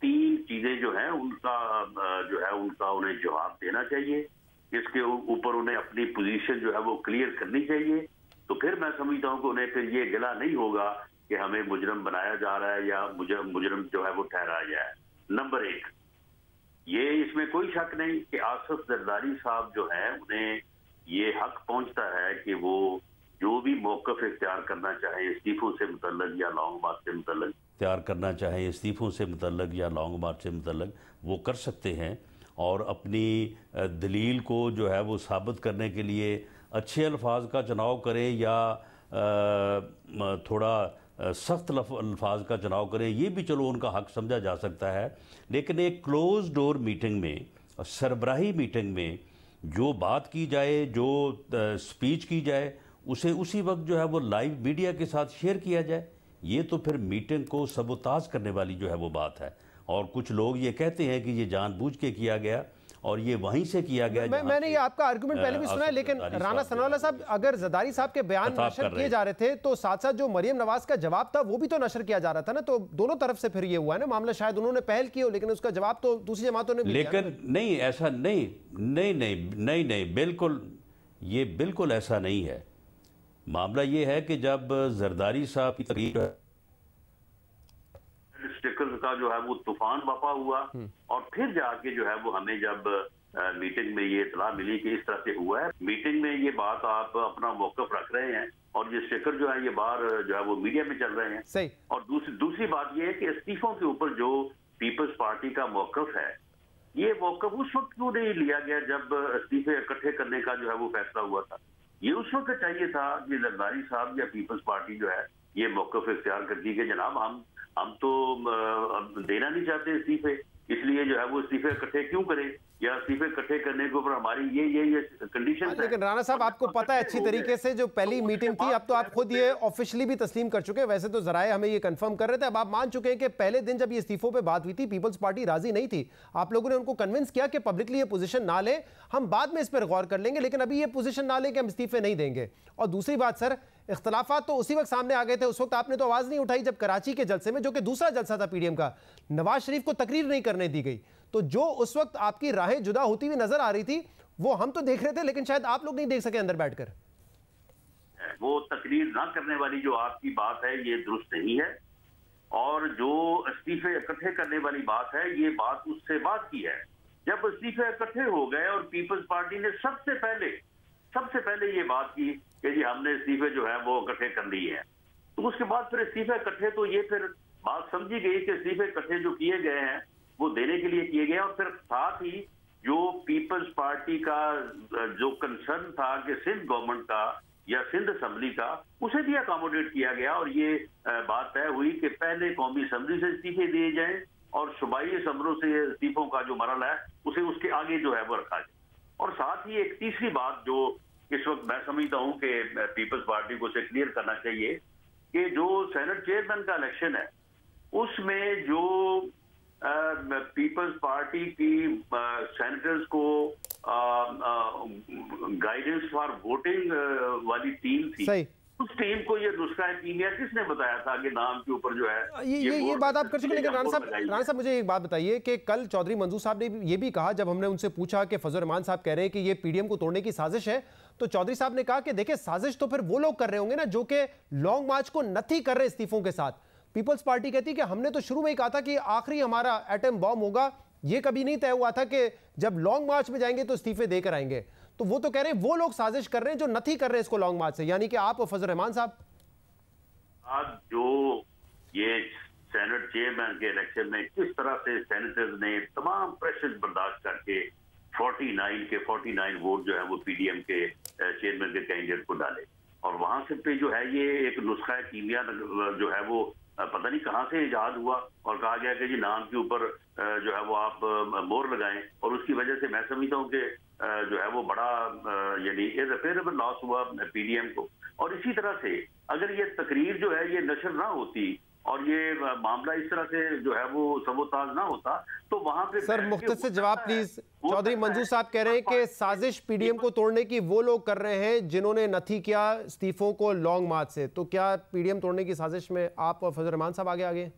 3 चीजें जो है उनका उन्हें जवाब देना चाहिए। इसके ऊपर उन्हें अपनी पोजीशन जो है वो क्लियर करनी चाहिए। तो फिर मैं समझता हूं कि उन्हें फिर ये गिला नहीं होगा कि हमें मुजरम बनाया जा रहा है या मुजरम जो है वो ठहराया जाए। नंबर 1, ये इसमें कोई शक नहीं कि आसिफ जरदारी साहब जो है उन्हें ये हक पहुंचता है कि वो जो भी मौक़िफ़ इख्तियार करना चाहे इस्तीफ़ों से मुतल्लिक़ या लॉन्ग मार्च से मुतल्लिक़ इख्तियार करना चाहे इस्तीफ़ों से मुतल्लिक़ या लॉन्ग मार्च से मुतल्लिक़ वो कर सकते हैं, और अपनी दलील को जो है वो साबित करने के लिए अच्छे अल्फाज का चुनाव करें या थोड़ा सख्त अल्फाज का चुनाव करें, ये भी चलो उनका हक समझा जा सकता है। लेकिन एक क्लोज डोर मीटिंग में, सरबराही मीटिंग में जो बात की जाए, जो स्पीच की जाए, उसे उसी वक्त जो है वो लाइव मीडिया के साथ शेयर किया जाए, ये तो फिर मीटिंग को सबोताज करने वाली जो है वो बात है। और कुछ लोग ये कहते हैं कि ये जानबूझ के किया गया और ये वहीं से किया गया। मैंने ये आपका आर्गुमेंट पहले भी सुना है, लेकिन राना सनाउल्लाह साहब, अगर जरदारी साहब के बयान नशर किए जा रहे थे तो साथ साथ जो मरियम नवाज का जवाब था वो भी तो नशर किया जा रहा था ना, तो दोनों तरफ से फिर ये हुआ है ना मामला। शायद उन्होंने पहल की हो लेकिन उसका जवाब तो दूसरी जमातों ने भी दिया। लेकिन नहीं, ऐसा नहीं, बिल्कुल, ये बिल्कुल ऐसा नहीं है। मामला ये है कि जब जरदारी साहब की तकरीर स्टिकर्स का जो है वो तूफान बपा हुआ, और फिर जाके जो है वो हमें जब मीटिंग में ये इतला मिली कि इस तरह से हुआ है, मीटिंग में ये बात आप अपना मौक़िफ़ रख रहे हैं और ये स्टिकर जो है ये बाहर जो है वो मीडिया में चल रहे हैं। सही। और दूसरी बात ये है कि इस्तीफों के ऊपर जो पीपल्स पार्टी का मौक़िफ़ है, ये मौक़िफ़ उस वक्त क्यों नहीं लिया गया जब इस्तीफे इकट्ठे करने का जो है वो फैसला हुआ था? ये उस वक्त चाहिए था कि जरदारी साहब या पीपल्स पार्टी जो है ये मौक़िफ़ इख्तियार करती कि जनाब हम तो देना नहीं चाहते इस्तीफे, इसलिए जो है वो इस्तीफे इकट्ठे क्यों करें, या इस्तीफे इकट्ठे करने के ऊपर हमारी ये कंडीशन है। लेकिन राणा साहब, आपको पता है अच्छी तरीके से जो पहली मीटिंग थी, अब तो आप खुद ये ऑफिशियली भी तस्लीम कर चुके हैं, वैसे तो जराए हमें ये कंफर्म कर रहे थे, अब आप मान चुके हैं कि पहले दिन जब ये इस्तीफों पे बात हुई थी पीपल्स पार्टी राजी नहीं थी, आप लोगों ने उनको कन्विंस किया कि पब्लिकली ये पोजीशन ना ले, हम बाद में इस पर गौर कर लेंगे, लेकिन अभी ये पोजीशन ना ले कि हम इस्तीफे नहीं देंगे। और दूसरी बात सर, इख्तलाफात तो उसी वक्त सामने आ गए थे, उस वक्त आपने तो आवाज नहीं उठाई जब कराची के जलसे में, जो कि दूसरा जलसा था पीडीएम का, नवाज शरीफ को तकरीर नहीं करने दी गई, तो जो उस वक्त आपकी राहें जुदा होती हुई नजर आ रही थी वो हम तो देख रहे थे, लेकिन शायद आप लोग नहीं देख सके अंदर बैठकर। वो तकरीर ना करने वाली जो आपकी बात है ये दुरुस्त नहीं है, और जो इस्तीफे इकट्ठे करने वाली बात है ये बात उससे बात की है जब इस्तीफे इकट्ठे हो गए और पीपल्स पार्टी ने सबसे पहले ये बात की कि जी हमने इस्तीफे जो है वो इकट्ठे कर लिए हैं, तो उसके बाद फिर इस्तीफे इकट्ठे, तो ये फिर बात समझी गई कि इस्तीफे इकट्ठे जो किए गए हैं वो देने के लिए किए गए, और फिर साथ ही जो पीपल्स पार्टी का जो कंसर्न था कि सिंध गवर्नमेंट का या सिंध असम्बली का, उसे भी अकोमोडेट किया गया, और ये बात तय हुई कि पहले कौमी असम्बली से इस्तीफे दिए जाएं और सूबाई असम्बलों से इस्तीफों का जो मरहला है उसे उसके आगे जो है वो रखा जाए। और साथ ही एक तीसरी बात जो इस वक्त मैं समझता हूं कि पीपल्स पार्टी को उसे क्लियर करना चाहिए कि जो सेनेट चेयरमैन का इलेक्शन है उसमें जो पीपल्स पार्टी की सेनेटर्स को गाइडेंस फॉर वोटिंग वाली टीम थी, उस टीम को ये नुस्खा कीमिया किसने बताया था कि नाम के ऊपर जो है ये बात आप कर चुके। लेकिन राणा साहब मुझे एक बात बताइए कि कल चौधरी मंजूर साहब ने ये भी कहा, जब हमने उनसे पूछा कि फजल रहमान साहब कह रहे हैं कि ये पीडीएम को तोड़ने की साजिश है, तो चौधरी साहब ने कहा कि देखिए साजिश तो फिर वो लोग कर रहे होंगे ना जो कि लॉन्ग मार्च को नथी कर रहे इस्तीफों के साथ। पीपल्स पार्टी कहती है कि हमने तो शुरू में ही कहा था कि आखिरी हमारा एटम बॉम्ब होगा, ये कभी नहीं तय हुआ था कि जब लॉन्ग मार्च में जाएंगे तो इस्तीफे देकर आएंगे। तो वो तो कह रहे हैं वो लोग साजिश कर रहे हैं जो नथी कर रहे हैं इसको लॉन्ग मार्च से, यानी कि आप और फजल रहमान साहब। आज जो ये सेनेट चेयरमैन के इलेक्शन में किस तरह से सेनेटर्स ने तमाम प्रेशर बर्दाश्त करके 49 वोट जो है वो पीडीएम के चेयरमैन के कैंडिडेट को डाले, और वहां से पे जो है ये एक नुस्खा कीमिया जो है वो पता नहीं कहां से इजाद हुआ, और कहा गया कि जी नाम के ऊपर जो है वो आप मोहर लगाएं, और उसकी वजह से मैं समझता हूँ कि जो है वो बड़ा यानी इररिपेयरेबल लॉस हुआ पीडीएम को। और इसी तरह से अगर ये तकरीर जो है ये नशर ना होती और ये मामला इस तरह से जो है वो सबोताज ना होता, तो वहां पे सर मुख्तसर जवाब प्लीज। चौधरी मंजूर साहब कह रहे हैं कि साजिश पीडीएम को तोड़ने की वो लोग कर रहे हैं जिन्होंने नथी किया इस्तीफों को लॉन्ग मार्च से, तो क्या पीडीएम तोड़ने की साजिश में आप और फजल रहमान साहब आगे?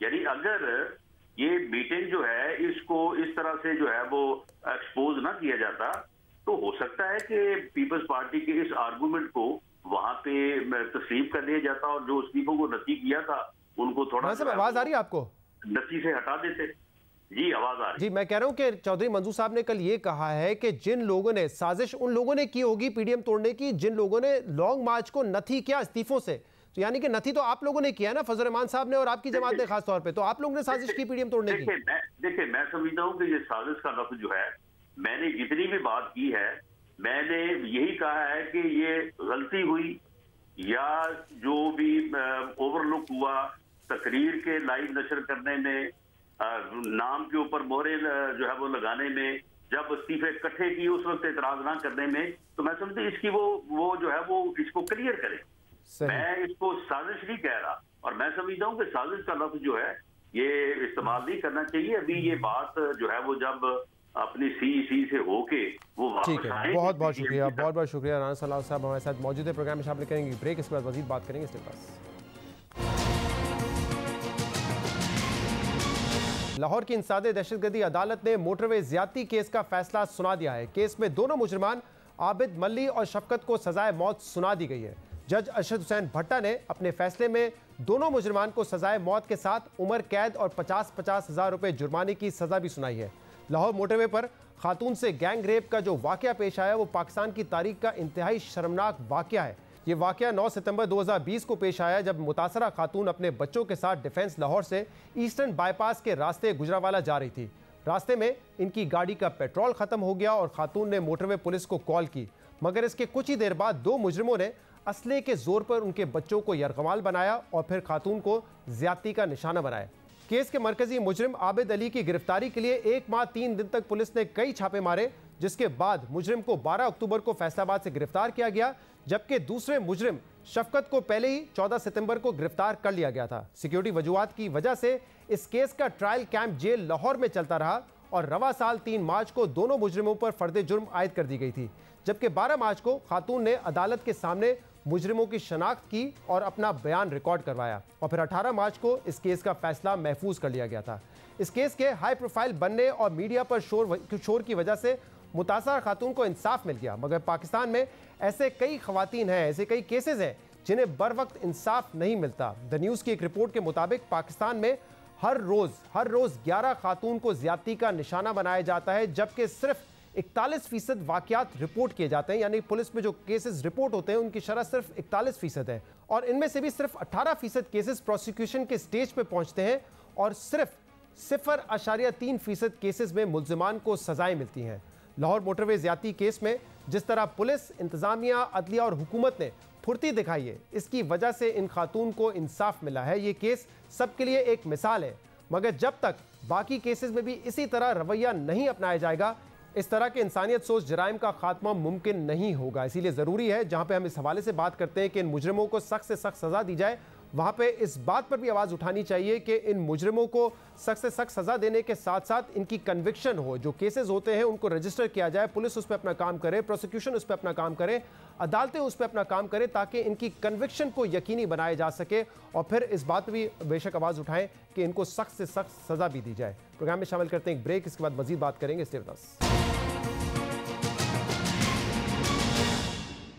यानी अगर ये मीटिंग जो है इसको इस तरह से जो है वो एक्सपोज ना किया जाता, तो हो सकता है कि पीपल्स पार्टी के इस आर्गुमेंट को वहां पे तस्लीम कर लिया जाता, और जो इस्तीफों को नथी किया था उनको थोड़ा आवाज आ रही है आपको? नथी से हटा देते। जी आवाज आ रही जी, मैं कह रहा हूं कि चौधरी मंजूर साहब ने कल ये कहा है कि जिन लोगों ने साजिश उन लोगों ने की होगी पीडीएम तोड़ने की, जिन लोगों ने लॉन्ग मार्च को नथी किया इस्तीफों से, तो यानी कि नथी तो आप लोगों ने किया ना, फजल रहमान साहब ने और आपकी जमात ने खास तौर पे, तो आप लोगों ने साजिश की पीडीएम तोड़ने की। देखिए मैं समझता हूँ कि ये साजिश का लफ्ज जो है, मैंने जितनी भी बात की है मैंने यही कहा है कि ये गलती हुई या जो भी ओवरलुक हुआ तकरीर के लाइव नशर करने में, नाम के ऊपर मोहरे जो है वो लगाने में, जब इस्तीफे इकट्ठे किए उस वक्त एतराज ना करने में, तो मैं समझती इसकी वो जो है वो इसको क्लियर करे। मैं इसको साजिश नहीं कह रहा, और मैं समझता हूँ कि साजिश का लफ्ज जो है ये इस्तेमाल नहीं करना चाहिए। अभी ये बात जो है वो जब अपनी सी से होके वो ठीक है, बहुत बहुत शुक्रिया, बहुत बहुत शुक्रिया। राना सलाह साहब हमारे साथ मौजूद है, प्रोग्राम में शामिल करेंगे ब्रेक, इसके बाद मजीद बात करेंगे इसके पास। लाहौर की इंसादे दहशतगर्दी अदालत ने मोटरवे ज्यादती केस का फैसला सुना दिया है। केस में दोनों मुजरिमान आबिद मल्ली और शफकत को सजाए मौत सुना दी गई है। जज अरशद हुसैन भट्टा ने अपने फैसले में दोनों मुजरिमान को सजाए मौत के साथ उम्र कैद और 50-50 हज़ार रुपए जुर्माने की सजा भी सुनाई है। लाहौर मोटरवे पर खातून से गैंग रेप का जो वाकया पेश आया वो पाकिस्तान की तारीख का इंतहाई शर्मनाक वाकया है। ये वाकया 9 सितंबर 2020 को पेश आया जब मुतासरा खातून अपने बच्चों के साथ डिफेंस लाहौर से ईस्टर्न बाईपास के रास्ते गुजरावाला जा रही थी। रास्ते में इनकी गाड़ी का पेट्रोल खत्म हो गया और खातून ने मोटरवे पुलिस को कॉल की, मगर इसके कुछ ही देर बाद दो मुजरिमों ने असले के जोर पर उनके बच्चों को यरगमाल बनाया और फिर खातून को ज्यादती का निशाना बनाया। केस के मरकजी मुजरिम आबिद अली की गिरफ्तारी के लिए 1 माह 3 दिन तक पुलिस ने कई छापे मारे, जिसके बाद मुजरिम को 12 अक्टूबर को फैसलाबाद से गिरफ्तार किया गया, जबकि दूसरे मुजरिम शफकत को पहले ही 14 सितंबर को गिरफ्तार कर लिया गया था। सिक्योरिटी वजूहात की वजह से इस केस का ट्रायल कैंप जेल लाहौर में चलता रहा और रवा साल 3 मार्च को दोनों मुजरिमों पर फर्द जुर्म आयद कर दी गई थी, जबकि 12 मार्च को खातून ने अदालत के सामने मुजरिमों की शनाख्त की और अपना बयान रिकॉर्ड करवाया और फिर 18 मार्च को इस केस का फैसला महफूज कर लिया गया था। इस केस के हाई प्रोफाइल बनने और मीडिया पर शोर की वजह से मुतासरा खातून को इंसाफ मिल गया, मगर पाकिस्तान में ऐसे कई खवातीन हैं, ऐसे कई केसेस हैं जिन्हें बर वक्त इंसाफ नहीं मिलता। द न्यूज़ की एक रिपोर्ट के मुताबिक पाकिस्तान में हर रोज 11 खातून को ज्यादती का निशाना बनाया जाता है, जबकि सिर्फ 41% वाकयात रिपोर्ट किए जाते हैं, यानी पुलिस में जो केसेस रिपोर्ट होते हैं उनकी शरह सिर्फ 41% है और इनमें से भी सिर्फ 18% केसेस प्रोसिक्यूशन के स्टेज पे पहुंचते हैं और सिर्फ 0.3% केसेस में मुल्जिमान को सजाएं मिलती हैं। लाहौर मोटरवे ज्यादती केस में जिस तरह पुलिस, इंतजामिया, अदलिया और हुकूमत ने फुर्ती दिखाई है, इसकी वजह से इन खातून को इंसाफ मिला है। ये केस सबके लिए एक मिसाल है, मगर जब तक बाकी केसेस में भी इसी तरह रवैया नहीं अपनाया जाएगा, इस तरह के इंसानियत सोच जराइम का खात्मा मुमकिन नहीं होगा। इसीलिए ज़रूरी है, जहाँ पे हम इस हवाले से बात करते हैं कि इन मुजरिमों को सख्त से सख्त सज़ा दी जाए, वहाँ पे इस बात पर भी आवाज़ उठानी चाहिए कि इन मुजरिमों को सख्त से सख्त सज़ा देने के साथ साथ इनकी कन्विक्शन हो। जो केसेस होते हैं उनको रजिस्टर किया जाए, पुलिस उस पर अपना काम करे, प्रोसिक्यूशन उस पर अपना काम करे, अदालतें उस पर अपना काम करें, ताकि इनकी कन्विक्शन को यकीनी बनाया जा सके और फिर इस बात पर भी बेशक आवाज़ उठाएं कि इनको सख्त से सख्त सज़ा भी दी जाए। प्रोग्राम में शामिल करते हैं एक ब्रेक, इसके बाद मजीद बात करेंगे। Stay with us.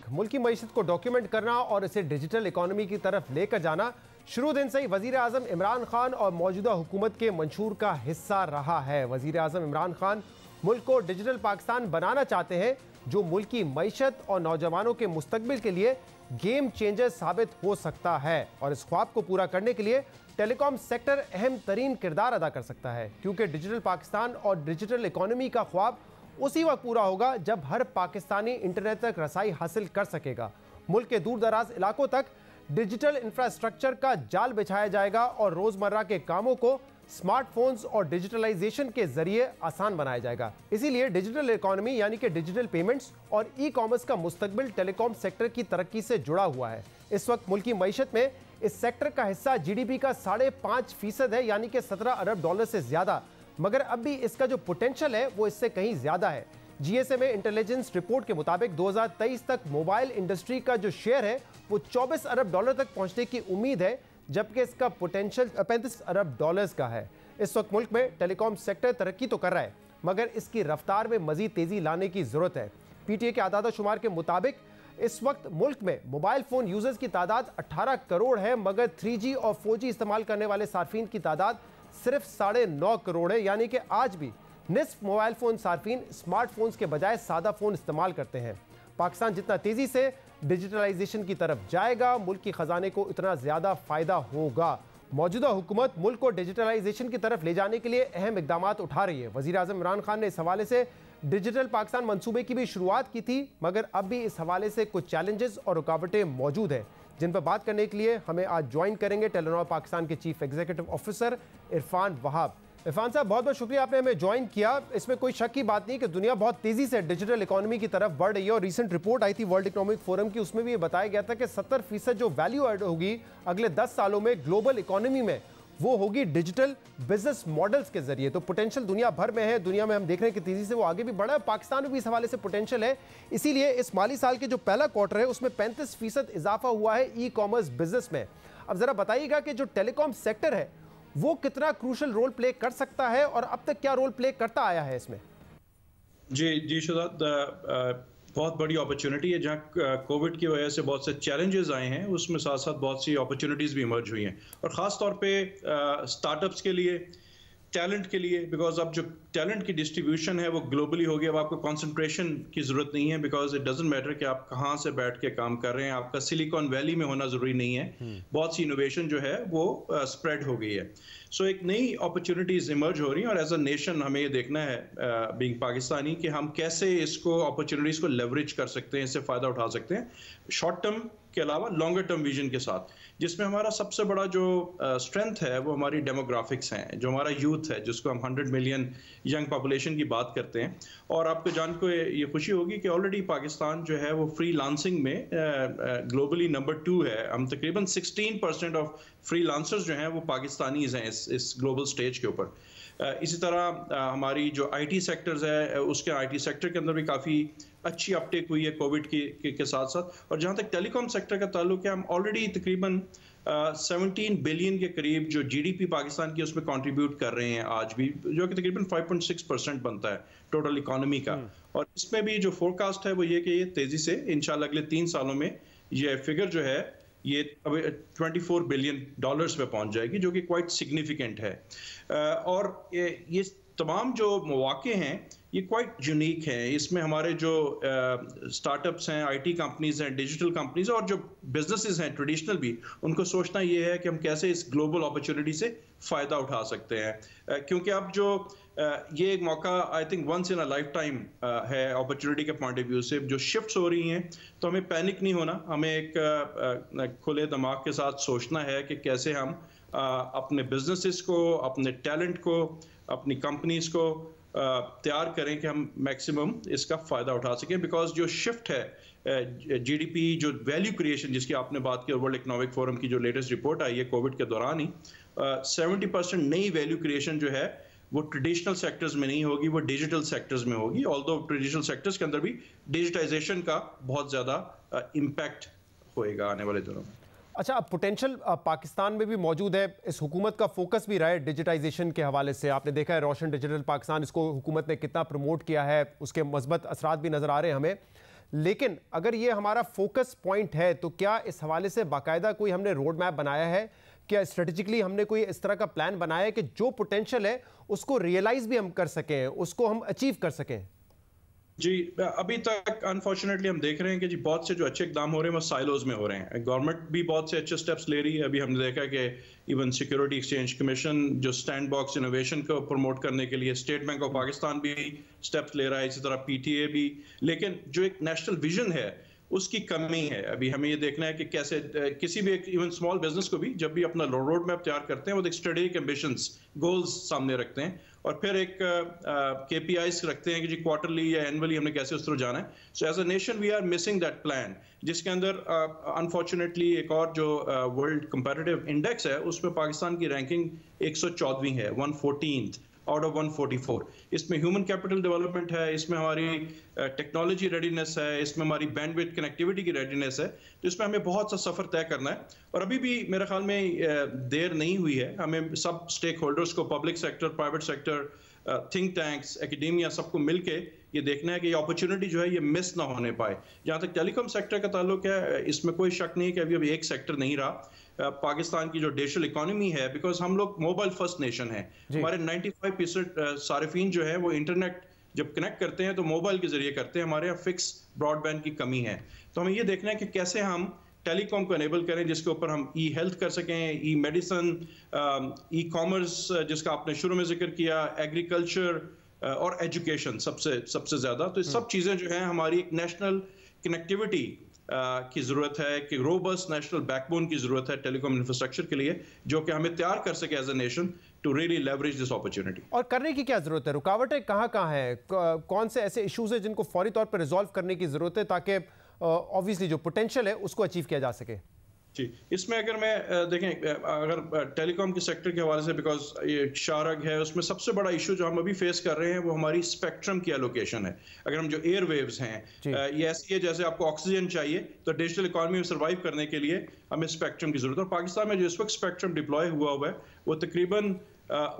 मुल्क की मईशत को डॉक्यूमेंट करना और इसे डिजिटल इकोनॉमी की तरफ लेकर जाना शुरू दिन से ही वज़ीर आज़म इमरान खान और मौजूदा हुकूमत के मंशूर का हिस्सा रहा है। वज़ीर आज़म इमरान खान मुल्क को डिजिटल पाकिस्तान बनाना चाहते हैं, जो मुल्क की मईशत और नौजवानों के मुस्तकबिल के लिए गेम चेंजर साबित हो सकता है और इस ख्वाब को पूरा करने के लिए टेलीकॉम सेक्टर अहम तरीन किरदार अदा कर सकता है, क्योंकि डिजिटल पाकिस्तान और डिजिटल इकोनॉमी का ख्वाब उसी वक्त पूरा होगा जब हर पाकिस्तानी इंटरनेट तक रसाई हासिल कर सकेगा। मुल्क के दूर दराज इलाकों तक डिजिटल इंफ्रास्ट्रक्चर का जाल बिछाया जाएगा और रोजमर्रा के कामों को स्मार्टफोन्स और डिजिटलाइजेशन के जरिए आसान बनाया जाएगा। इसीलिए डिजिटल इकोनॉमी यानी कि डिजिटल पेमेंट्स और ई कॉमर्स का मुस्तकबिल टेलीकॉम सेक्टर की तरक्की से जुड़ा हुआ है। इस वक्त मुल्क की मईशत में इस सेक्टर का हिस्सा जीडीपी का 5.5% है, यानी कि 17 अरब डॉलर से ज्यादा, मगर अब भी इसका जो पोटेंशियल है वो इससे कहीं ज्यादा है। जीएसएमए इंटेलिजेंस रिपोर्ट के मुताबिक 2023 तक मोबाइल इंडस्ट्री का जो शेयर है वो 24 अरब डॉलर तक पहुंचने की उम्मीद है, जबकि इसका पोटेंशियल 35 अरब डॉलर्स का है। इस वक्त मुल्क में टेलीकॉम सेक्टर तरक्की तो कर रहा है, मगर इसकी रफ्तार में मजीद तेजी लाने की जरूरत है। पीटीए के आदाद शुमार के मुताबिक इस वक्त मुल्क में मोबाइल फोन यूजर्स की तादाद 18 करोड़ है, मगर 3G और 4G इस्तेमाल करने वाले सार्फिन की तादाद सिर्फ 9.5 करोड़ है, यानी कि आज भी निस्फ मोबाइल फोन सार्फिन स्मार्टफोन्स के बजाय सादा फोन इस्तेमाल करते हैं। पाकिस्तान जितना तेजी से डिजिटलाइजेशन की तरफ जाएगा, मुल्क की खजाने को इतना ज्यादा फायदा होगा। मौजूदा हुकूमत मुल्क को डिजिटलाइजेशन की तरफ ले जाने के लिए अहम इकदाम उठा रही है। वजीर आज़म इमरान खान ने इस हवाले से डिजिटल पाकिस्तान मंसूबे की भी शुरुआत की थी, मगर अब भी इस हवाले से कुछ चैलेंजेस और रुकावटें मौजूद हैं, जिन पर बात करने के लिए हमें आज ज्वाइन करेंगे टेलीनॉर पाकिस्तान के chief executive officer Irfan Wahab. Irfan साहब, बहुत बहुत शुक्रिया आपने हमें ज्वाइन किया। इसमें कोई शक की बात नहीं कि दुनिया बहुत तेजी से डिजिटल इकोनॉमी की तरफ बढ़ रही है और रिसेंट रिपोर्ट आई थी वर्ल्ड इकोनॉमिक फोरम की, उसमें भी ये बताया गया था कि 70% जो वैल्यू एड होगी अगले 10 सालों में ग्लोबल इकोनॉमी में, वो होगी डिजिटल बिजनेस मॉडल्स के जरिए। तो पोटेंशियल दुनिया भर में है, दुनिया में हम देख रहे हैं कि तेजी से वो आगे भी बढ़ा है। पाकिस्तान में भी इस हवाले से पोटेंशियल है, इसीलिए इस माली साल के जो पहला क्वार्टर है उसमें 35% इजाफा हुआ है ई कॉमर्स बिजनेस में। अब जरा बताइएगा कि जो टेलीकॉम सेक्टर है वो कितना क्रूशल रोल प्ले कर सकता है और अब तक क्या रोल प्ले करता आया है इसमें? जी शुजात, बहुत बड़ी अपॉर्चुनिटी है। जहाँ कोविड की वजह से बहुत से चैलेंजेस आए हैं, उसमें साथ साथ बहुत सी अपॉर्चुनिटीज़ भी इमर्ज हुई हैं, और ख़ास तौर पे स्टार्टअप्स के लिए, टैलेंट के लिए, बिकॉज अब जो टैलेंट की डिस्ट्रीब्यूशन है वो ग्लोबली हो गया। अब आपको कंसंट्रेशन की ज़रूरत नहीं है, बिकॉज इट डजंट मैटर कि आप कहाँ से बैठ के काम कर रहे हैं, आपका सिलिकॉन वैली में होना ज़रूरी नहीं है। बहुत सी इनोवेशन जो है वो स्प्रेड हो गई है। सो एक नई अपॉर्चुनिटीज़ इमर्ज हो रही हैं, और एज अ नेशन हमें ये देखना है बीइंग पाकिस्तानी कि हम कैसे इसको अपॉर्चुनिटीज़ को लेवरेज कर सकते हैं, इससे फ़ायदा उठा सकते हैं शॉर्ट टर्म के अलावा लॉन्गर टर्म विजन के साथ, जिसमें हमारा सबसे बड़ा जो स्ट्रेंथ है वो हमारी डेमोग्राफिक्स हैं, जो हमारा यूथ है, जिसको हम 100 मिलियन यंग पॉपुलेशन की बात करते हैं। और आपको जान को ये खुशी होगी कि ऑलरेडी पाकिस्तान जो है वो फ्री लांसिंग में ग्लोबली नंबर 2 है। हम तकरीबन 16% ऑफ फ्री लांसर्स जो हैं वो पाकिस्तानीज हैं इस ग्लोबल स्टेज के ऊपर। इसी तरह हमारी जो IT सेक्टर्स है, उसके IT सेक्टर के अंदर भी काफ़ी अच्छी अपटेक हुई है कोविड के साथ साथ। और जहाँ तक टेलीकॉम सेक्टर का ताल्लुक है, हम ऑलरेडी तकरीबन 17 बिलियन के करीब जो GDP पाकिस्तान की उसमें कंट्रीब्यूट कर रहे हैं आज भी, जो कि तकरीबन 5.6% बनता है टोटल इकोनॉमी का। और इसमें भी जो फोरकास्ट है वो ये कि ये तेज़ी से इंशाल्लाह अगले 3 सालों में ये फिगर जो है ये अब $24 बिलियन पे पहुंच जाएगी, जो कि क्वाइट सिग्निफिकेंट है। और ये तमाम जो मौके हैं ये क्वाइट यूनिक हैं। इसमें हमारे जो स्टार्टअप्स हैं, IT कंपनीज हैं, डिजिटल कंपनीज और जो बिजनेसेस हैं ट्रेडिशनल भी, उनको सोचना ये है कि हम कैसे इस ग्लोबल अपॉर्चुनिटी से फ़ायदा उठा सकते हैं। क्योंकि अब जो ये एक मौका I think once in a lifetime है अपॉर्चुनिटी के पॉइंट ऑफ व्यू से। जो शिफ्ट्स हो रही हैं तो हमें पैनिक नहीं होना, हमें एक खुले दिमाग के साथ सोचना है कि कैसे हम अपने बिजनेसेस को, अपने टैलेंट को, अपनी कंपनीज को तैयार करें कि हम मैक्सिमम इसका फ़ायदा उठा सकें। बिकॉज जो शिफ्ट है GDP, जो वैल्यू क्रिएशन जिसकी आपने बात की, वर्ल्ड इकोनॉमिक फोरम की जो लेटेस्ट रिपोर्ट आई है कोविड के दौरान ही, 70% नई वैल्यू क्रिएशन जो है वो ट्रेडिशनल सेक्टर्स में नहीं होगी, वो डिजिटल सेक्टर्स में होगी। ऑल्दो ट्रेडिशनल सेक्टर्स के अंदर भी डिजिटाइजेशन का बहुत ज़्यादा इम्पैक्ट होएगा आने वाले दिनों में। अच्छा, अब पोटेंशियल पाकिस्तान में भी मौजूद है। इस हुकूमत का फोकस भी रहा है डिजिटाइजेशन के हवाले से। आपने देखा है रोशन डिजिटल पाकिस्तान, इसको हुकूमत ने कितना प्रमोट किया है, उसके मस्बत असरात भी नज़र आ रहे हैं हमें। लेकिन अगर ये हमारा फोकस पॉइंट है तो क्या इस हवाले से बाकायदा कोई हमने रोड मैप बनाया है? क्या स्ट्रेटेजिकली हमने कोई इस तरह का प्लान बनाया है कि जो पोटेंशियल है उसको रियलाइज भी हम कर सकें, उसको हम अचीव कर सकें? जी, अभी तक अनफॉर्चुनेटली हम देख रहे हैं कि जी बहुत से जो अच्छे इकदाम हो रहे हैं वो साइलोज में हो रहे हैं। गवर्नमेंट भी बहुत से अच्छे स्टेप्स ले रही है। अभी हमने देखा कि इवन सिक्योरिटी एक्सचेंज कमीशन जो स्टैंड बॉक्स इनोवेशन को प्रमोट करने के लिए, स्टेट बैंक ऑफ पाकिस्तान भी स्टेप्स ले रहा है, इसी तरह PTA भी। लेकिन जो एक नेशनल विजन है उसकी कमी है। अभी हमें ये देखना है कि कैसे किसी भी इवन स्मॉल बिजनेस को भी जब भी अपना रोड मैप तैयार करते हैं वो एक स्ट्रेटेजिक एम्बिशंस, गोल्स सामने रखते हैं, और फिर एक KPIs रखते हैं कि जी क्वार्टरली या एनुअली हमने कैसे उस तरह जाना है। So as a nation we are missing that plan, जिसके अंदर अनफॉर्चुनेटली एक और जो वर्ल्ड कंपैरेटिव इंडेक्स है उसमें पाकिस्तान की रैंकिंग 114वीं है, 114th आउट ऑफ 144। इसमें ह्यूमन कैपिटल डेवलपमेंट है, इसमें हमारी टेक्नोलॉजी रेडीनेस है, इसमें हमारी बैंडविड्थ कनेक्टिविटी की रेडीनेस है। तो इसमें हमें बहुत सा सफ़र तय करना है, और अभी भी मेरे ख्याल में देर नहीं हुई है। हमें सब स्टेक होल्डर्स को, public sector, private sector, think tanks, academia, सबको मिलके ये देखना है कि ये अपॉर्चुनिटी जो है ये मिस ना होने पाए। जहाँ तक टेलीकॉम सेक्टर का ताल्लुक है, इसमें कोई शक नहीं कि अभी एक सेक्टर नहीं रहा। पाकिस्तान की जो डिजिटल इकोनॉमी है, बिकॉज हम लोग मोबाइल फर्स्ट नेशन है, हमारे 95% सार्फिन जो है वो इंटरनेट जब कनेक्ट करते हैं तो मोबाइल के जरिए करते हैं, हमारे यहाँ फिक्स ब्रॉडबैंड की कमी है। तो हमें ये देखना है कि कैसे हम टेलीकॉम को एनेबल करें जिसके ऊपर हम ई हेल्थ कर सकें, ई मेडिसिन, ई कॉमर्स जिसका आपने शुरू में जिक्र किया, एग्रीकल्चर और एजुकेशन सबसे ज़्यादा। तो ये सब चीज़ें जो हैं हमारी एक नेशनल कनेक्टिविटी की ज़रूरत है, कि रोबस्ट नेशनल बैकबोन की ज़रूरत है टेलीकॉम इंफ्रास्ट्रक्चर के लिए, जो कि हमें तैयार कर सके as a nation to really leverage this opportunity. और करने की क्या ज़रूरत है? रुकावटें कहाँ हैं? कौन से ऐसे इश्यूज हैं जिनको फौरी तौर पर रिजॉल्व करने की ज़रूरत है ताकि ऑब्वियसली जो पोटेंशियल है उसको अचीव किया जा सके? जी, इसमें अगर मैं देखें, अगर टेलीकॉम के सेक्टर के हवाले से, बिकॉज ये शारग है, उसमें सबसे बड़ा इशू जो हम अभी फेस कर रहे हैं वो हमारी स्पेक्ट्रम की एलोकेशन है। अगर हम जो एयर वेव्स हैं, ये ऐसी है जैसे आपको ऑक्सीजन चाहिए, तो डिजिटल इकोनॉमी में सर्वाइव करने के लिए हमें स्पेक्ट्रम की जरूरत है। और पाकिस्तान में जो इस वक्त स्पेक्ट्रम डिप्लॉय हुआ है वो तकरीबन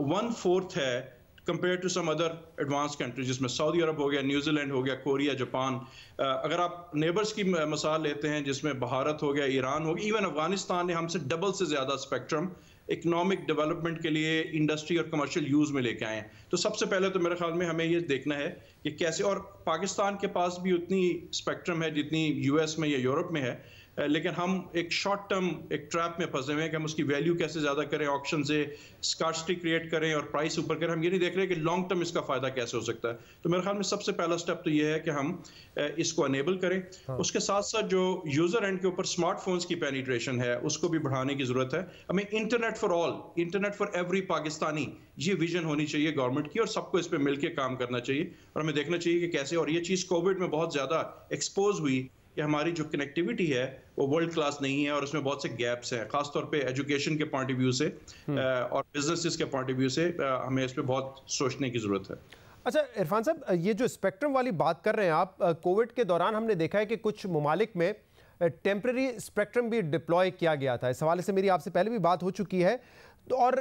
1/4 है compare to some other advance countries, जिसमें सऊदी अरब हो गया, न्यूजीलैंड हो गया, कोरिया, जापान। अगर आप नेबर्स की मिसाल लेते हैं जिसमें भारत हो गया, ईरान हो गया, इवन अफगानिस्तान ने हमसे डबल से ज़्यादा स्पेक्ट्रम इकोनॉमिक डेवलपमेंट के लिए, इंडस्ट्री और कमर्शियल यूज़ में लेके आए हैं। तो सबसे पहले तो मेरे ख्याल में हमें ये देखना है कि कैसे, और पाकिस्तान के पास भी उतनी स्पेक्ट्रम है जितनी यूएस में या यूरोप में है, लेकिन हम एक शॉर्ट टर्म एक ट्रैप में फंसे हुए हैं कि हम उसकी वैल्यू कैसे ज़्यादा करें, ऑक्शन से स्कार्सिटी क्रिएट करें और प्राइस ऊपर करें। हम ये नहीं देख रहे कि लॉन्ग टर्म इसका फ़ायदा कैसे हो सकता है। तो मेरे ख्याल में सबसे पहला स्टेप तो ये है कि हम इसको अनेबल करें। उसके साथ साथ जो यूज़र एंड के ऊपर स्मार्टफोन्स की पेनिट्रेशन है उसको भी बढ़ाने की ज़रूरत है। हमें internet for all, internet for every Pakistani, ये विजन होनी चाहिए गवर्नमेंट की, और सबको इस पर मिलकर काम करना चाहिए। और हमें देखना चाहिए कि कैसे, और ये चीज़ कोविड में बहुत ज़्यादा एक्सपोज हुई कि हमारी जो कनेक्टिविटी है वो वर्ल्ड क्लास नहीं है और उसमें बहुत से गैप्स हैं, खासतौर पे एजुकेशन के पॉइंट ऑफ व्यू से और बिजनेसेस के पॉइंट ऑफ व्यू से हमें इस पे बहुत सोचने की ज़रूरत है। अच्छा इरफान साहब, ये जो स्पेक्ट्रम वाली बात कर रहे हैं आप, कोविड के दौरान हमने देखा है कि कुछ ममालिक में टेम्पररी स्पेक्ट्रम भी डिप्लॉय किया गया था। इस हवाले से मेरी आपसे पहले भी बात हो चुकी है। तो और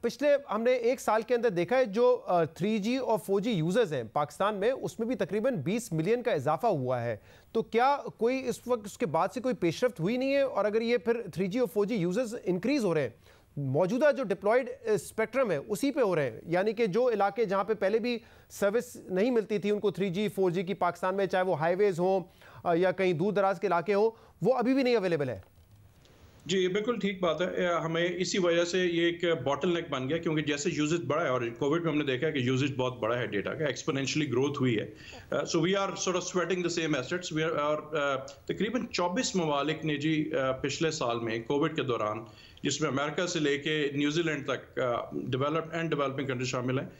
पिछले हमने एक साल के अंदर देखा है जो 3G और 4G यूज़र्स हैं पाकिस्तान में, उसमें भी तकरीबन 20 मिलियन का इजाफा हुआ है। तो क्या कोई इस वक्त उसके बाद से कोई पेशरफ्त हुई नहीं है? और अगर ये फिर 3G और 4G यूज़र्स इंक्रीज़ हो रहे हैं, मौजूदा जो डिप्लॉयड स्पेक्ट्रम है उसी पे हो रहे हैं, यानी कि जो इलाके जहाँ पे पहले भी सर्विस नहीं मिलती थी उनको 3G 4G की पाकिस्तान में, चाहे वो हाईवेज़ हों या कहीं दूर दराज के इलाके हों, वो अभी भी नहीं अवेलेबल है। जी, ये बिल्कुल ठीक बात है। हमें इसी वजह से ये एक बॉटल नेक बन गया, क्योंकि जैसे यूजेज बढ़ा है, और कोविड में हमने देखा है कि यूजेज बहुत बड़ा है डेटा का, एक्सपोनेंशियली ग्रोथ हुई है। So we are sort of sweating the same assets. We are, और तकरीबन 24 ममालिक ने जी पिछले साल में कोविड के दौरान, जिसमें अमेरिका से लेके न्यूजीलैंड तक डेवलप्ड एंड डेवलपिंग कंट्री शामिल हैं,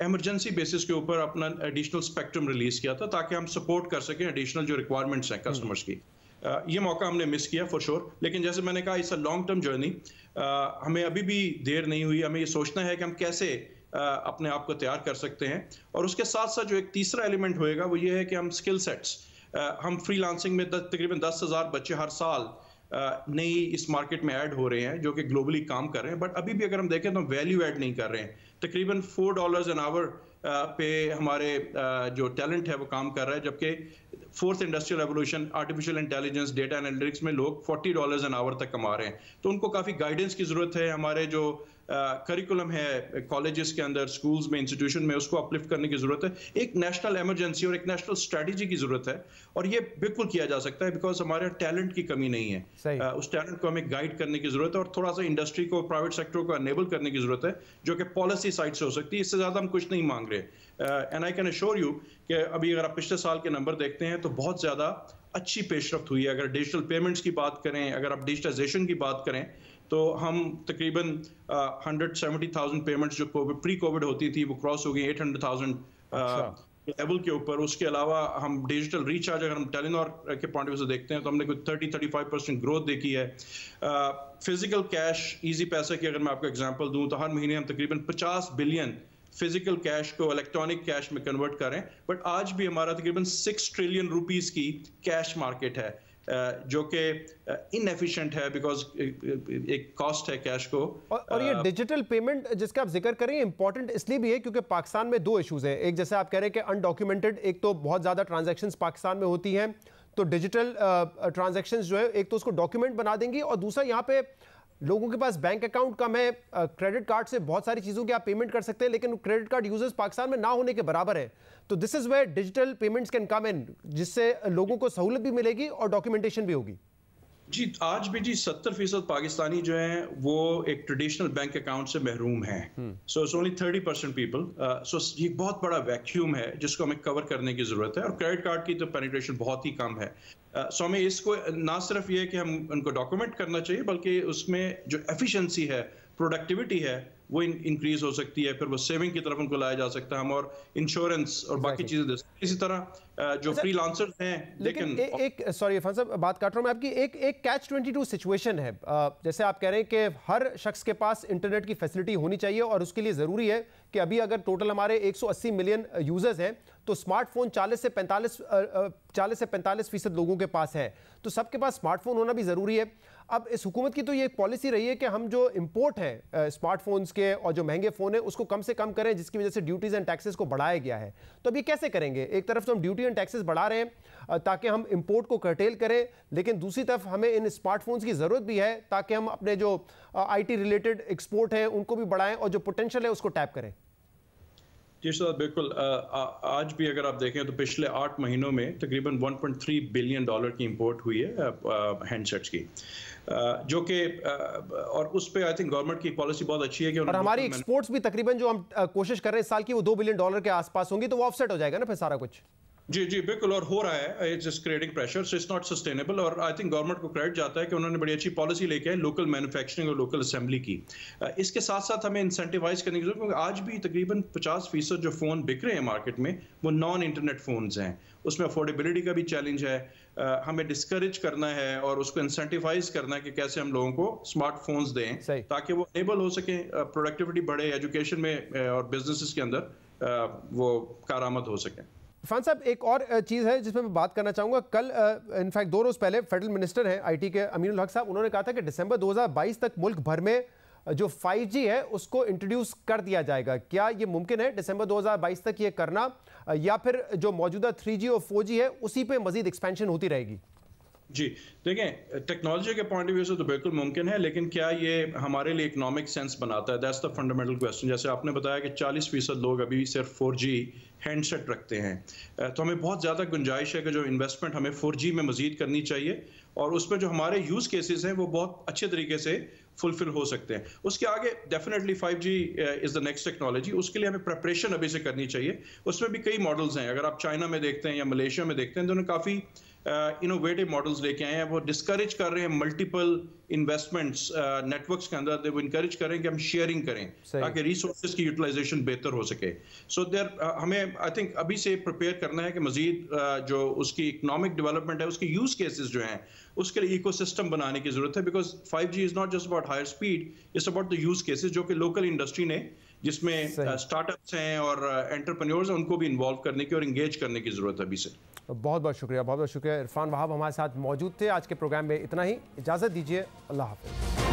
एमरजेंसी बेसिस के ऊपर अपना एडिशनल स्पेक्ट्रम रिलीज किया था ताकि हम सपोर्ट कर सकें एडिशनल जो रिक्वायरमेंट्स हैं कस्टमर्स की। ये मौका हमने मिस किया फॉर श्योर, लेकिन जैसे मैंने कहा it's a long term journey. हमें अभी भी देर नहीं हुई, हमें ये सोचना है कि हम कैसे अपने आप को तैयार कर सकते हैं। और उसके साथ साथ जो एक तीसरा एलिमेंट होएगा वो ये है कि हम स्किल सेट्स, हम फ्रीलांसिंग में तकरीबन 10,000 बच्चे हर साल नई इस मार्केट में ऐड हो रहे हैं जो कि ग्लोबली काम कर रहे हैं, बट अभी भी अगर हम देखें तो वैल्यू ऐड नहीं कर रहे हैं। तकरीबन $4 एन आवर पे हमारे जो टैलेंट है वो काम कर रहा है, जबकि fourth industrial revolution, artificial intelligence, data analytics में लोग $40 एन आवर तक कमा रहे हैं। तो उनको काफ़ी गाइडेंस की ज़रूरत है। हमारे जो करिकुलम है कॉलेजेस के अंदर, स्कूल्स में, इंस्टीट्यूशन में, उसको अपलिफ्ट करने की ज़रूरत है। एक नेशनल इमरजेंसी और एक नेशनल स्ट्रेटजी की ज़रूरत है, और ये बिल्कुल किया जा सकता है बिकॉज हमारे टैलेंट की कमी नहीं है। उस टैलेंट को हमें गाइड करने की ज़रूरत है और थोड़ा सा इंडस्ट्री को, प्राइवेट सेक्टर को अनेबल करने की ज़रूरत है, जो कि पॉलिसी साइड से हो सकती है। इससे ज़्यादा हम कुछ नहीं मांग रहे। And I can assure you कि अभी अगर आप पिछले साल के नंबर देखते हैं तो बहुत ज़्यादा अच्छी पेशरफ्त हुई है। अगर डिजिटल पेमेंट्स की बात करें, अगर आप डिजिटाइजेशन की बात करें, तो हम तकरीबन 170,000 पेमेंट्स जो प्री कोविड होती थी वो क्रॉस हो गई 800,000 लेवल के ऊपर। उसके अलावा हम डिजिटल रिचार्ज, अगर हम टेलीनॉर के पॉइंट ऑफ व्यू से देखते हैं तो हमने कोई 30-35% ग्रोथ देखी है। फिजिकल कैश, इजी पैसे की अगर मैं आपको एग्जांपल दूं तो हर महीने हम तकरीबन 50 बिलियन फिजिकल कैश को इलेक्ट्रॉनिक कैश में कन्वर्ट करें, बट आज भी हमारा तकरीबन 6 ट्रिलियन रुपीस की कैश मार्केट है, जो कि इनएफिशिएंट है बिकॉज एक कॉस्ट है कैश को। और ये डिजिटल पेमेंट जिसका आप जिक्र करें इंपॉर्टेंट इसलिए भी है क्योंकि पाकिस्तान में दो इश्यूज हैं। एक जैसे आप कह रहे हैं कि अनडॉक्यूमेंटेड, एक तो बहुत ज़्यादा ट्रांजैक्शंस पाकिस्तान में होती हैं, तो डिजिटल ट्रांजैक्शंस जो है एक तो उसको डॉक्यूमेंट बना देंगी, और दूसरा यहाँ पे लोगों के पास बैंक अकाउंट कम है, क्रेडिट कार्ड से बहुत सारी चीज़ों की आप पेमेंट कर सकते हैं, लेकिन क्रेडिट कार्ड यूजर्स पाकिस्तान में ना होने के बराबर है। तो this is where digital payments can come in, जिससे लोगों को सहूलत भी मिलेगी और डॉक्यूमेंटेशन भी होगी। जी आज भी जी 70% पाकिस्तानी जो हैं वो एक ट्रेडिशनल बैंक अकाउंट से महरूम हैं। So it's only 30% people. So ये बहुत बड़ा वैक्यूम है जिसको हमें कवर करने की जरूरत है, और क्रेडिट कार्ड की तो पेनिट्रेशन बहुत ही कम है। सो हमें इसको ना सिर्फ ये कि हम उनको डॉक्यूमेंट करना चाहिए, बल्कि उसमें जो एफिशिएंसी है, प्रोडक्टिविटी है, वो इंक्रीज हो सकती है, फिर वो सेविंग की तरफ उनको लाया जा सकता है हम, और इंश्योरेंस और बाकी चीजें दे सकते हैं। इसी तरह जो फ्रीलांसर्स हैं, लेकिन एक सॉरी इरफान साहब बात काट रहा हूं मैं आपकी, एक कैच 22 सिचुएशन है। जैसे आप कह रहे हैं कि हर शख्स के पास इंटरनेट की फैसिलिटी होनी चाहिए, और उसके लिए ज़रूरी है कि अभी अगर टोटल हमारे 180 मिलियन यूजर्स हैं तो स्मार्टफोन 40 से 45% लोगों के पास है, तो सबके पास स्मार्टफोन होना भी ज़रूरी है। अब इस हुकूमत की तो ये एक पॉलिसी रही है कि हम जो इंपोर्ट है स्मार्टफोन्स के और जो महंगे फ़ोन है उसको कम से कम करें, जिसकी वजह से ड्यूटीज़ एंड टैक्सेस को बढ़ाया गया है। तो अब ये कैसे करेंगे? एक तरफ तो हम ड्यूटी एंड टैक्सेस बढ़ा रहे हैं ताकि हम इंपोर्ट को कर्टेल करें, लेकिन दूसरी तरफ हमें इन स्मार्टफोन्स की ज़रूरत भी है ताकि हम अपने जो IT रिलेटेड एक्सपोर्ट है उनको भी बढ़ाएं और जो पोटेंशियल है उसको टैप करें। जी सर बिल्कुल। आज भी अगर आप देखें तो पिछले 8 महीनों में तकरीबन $1.3 बिलियन की इंपोर्ट हुई है हैंडसेट्स की, जो कि और उस पे आई थिंक गवर्नमेंट की पॉलिसी बहुत अच्छी है कि और हमारी एक्सपोर्ट्स भी तकरीबन जो हम कोशिश कर रहे हैं इस साल की वो $2 बिलियन के आसपास होंगी, तो वो ऑफसेट हो जाएगा ना फिर सारा कुछ। जी जी बिल्कुल, और हो रहा है, it's just creating pressure, so it's not sustainable. और आई थिंक गवर्नमेंट को क्रेडिट जाता है कि उन्होंने बड़ी अच्छी पॉलिसी लेके आए लोकल मैन्युफैक्चरिंग और लोकल असेंबली की। इसके साथ साथ हमें इंसेंटिवाइज करने की जरूरत है, क्योंकि आज भी तकरीबन 50% जो फ़ोन बिक रहे हैं मार्केट में वो नॉन इंटरनेट फ़ोन्स हैं। उसमें अफोर्डेबिलिटी का भी चैलेंज है। हमें डिस्करेज करना है और उसको इंसेंटिवाइज करना है कि कैसे हम लोगों को स्मार्टफोन्स दें ताकि वो एनेबल हो सके, प्रोडक्टिविटी बढ़े, एजुकेशन में और बिजनेसेस के अंदर वो कारआमद हो सके। इरफान साहब एक और चीज़ है जिसमें मैं बात करना चाहूँगा। कल इनफैक्ट 2 रोज़ पहले फेडरल मिनिस्टर हैं IT के अमीनुल हक साहब, उन्होंने कहा था कि दिसंबर 2022 तक मुल्क भर में जो 5G है उसको इंट्रोड्यूस कर दिया जाएगा। क्या ये मुमकिन है दिसंबर 2022 तक ये करना, या फिर जो मौजूदा 3G और 4G है उसी पे मजीद एक्सपेंशन होती रहेगी? जी देखें, टेक्नोलॉजी के पॉइंट ऑफ व्यू से तो बिल्कुल मुमकिन है, लेकिन क्या ये हमारे लिए इकोनॉमिक सेंस बनाता है? That's the fundamental question. जैसे आपने बताया कि 40% लोग अभी सिर्फ 4G हैंडसेट रखते हैं, तो हमें बहुत ज़्यादा गुंजाइश है कि जो इन्वेस्टमेंट हमें 4G में मजीद करनी चाहिए, और उसमें जो हमारे यूज़ केसेस हैं वो बहुत अच्छे तरीके से फुलफिल हो सकते हैं। उसके आगे definitely 5G is the next technology, उसके लिए हमें प्रिपरेशन अभी से करनी चाहिए। उसमें भी कई मॉडल्स हैं, अगर आप चाइना में देखते हैं या मलेशिया में देखते हैं तो उन्होंने काफ़ी इनोवेटिव मॉडल्स लेके आए हैं। वो डिस्करेज कर रहे हैं मल्टीपल इन्वेस्टमेंट्स नेटवर्क्स के अंदर, वो इनकरेज करें कि हम शेयरिंग करें ताकि रिसोर्सेज की यूटिलाइजेशन बेहतर हो सके। सो हमें आई थिंक अभी से प्रिपेयर करना है कि मजीद जो उसकी इकोनॉमिक डेवलपमेंट है, उसके यूज केसेस जो हैं उसके लिए इकोसिस्टम बनाने की जरूरत है, because 5G is not just about higher speed, it's about the use cases जो कि लोकल इंडस्ट्री ने, जिसमें स्टार्टअप्स हैं और एंटरप्रेन्योर्स हैं, उनको भी इन्वॉल्व करने की और इंगेज करने की जरूरत है अभी से। बहुत बहुत शुक्रिया, बहुत बहुत शुक्रिया। इरफान वहाब हमारे साथ मौजूद थे। आज के प्रोग्राम में इतना ही, इजाज़त दीजिए, अल्लाह हाफ़िज़।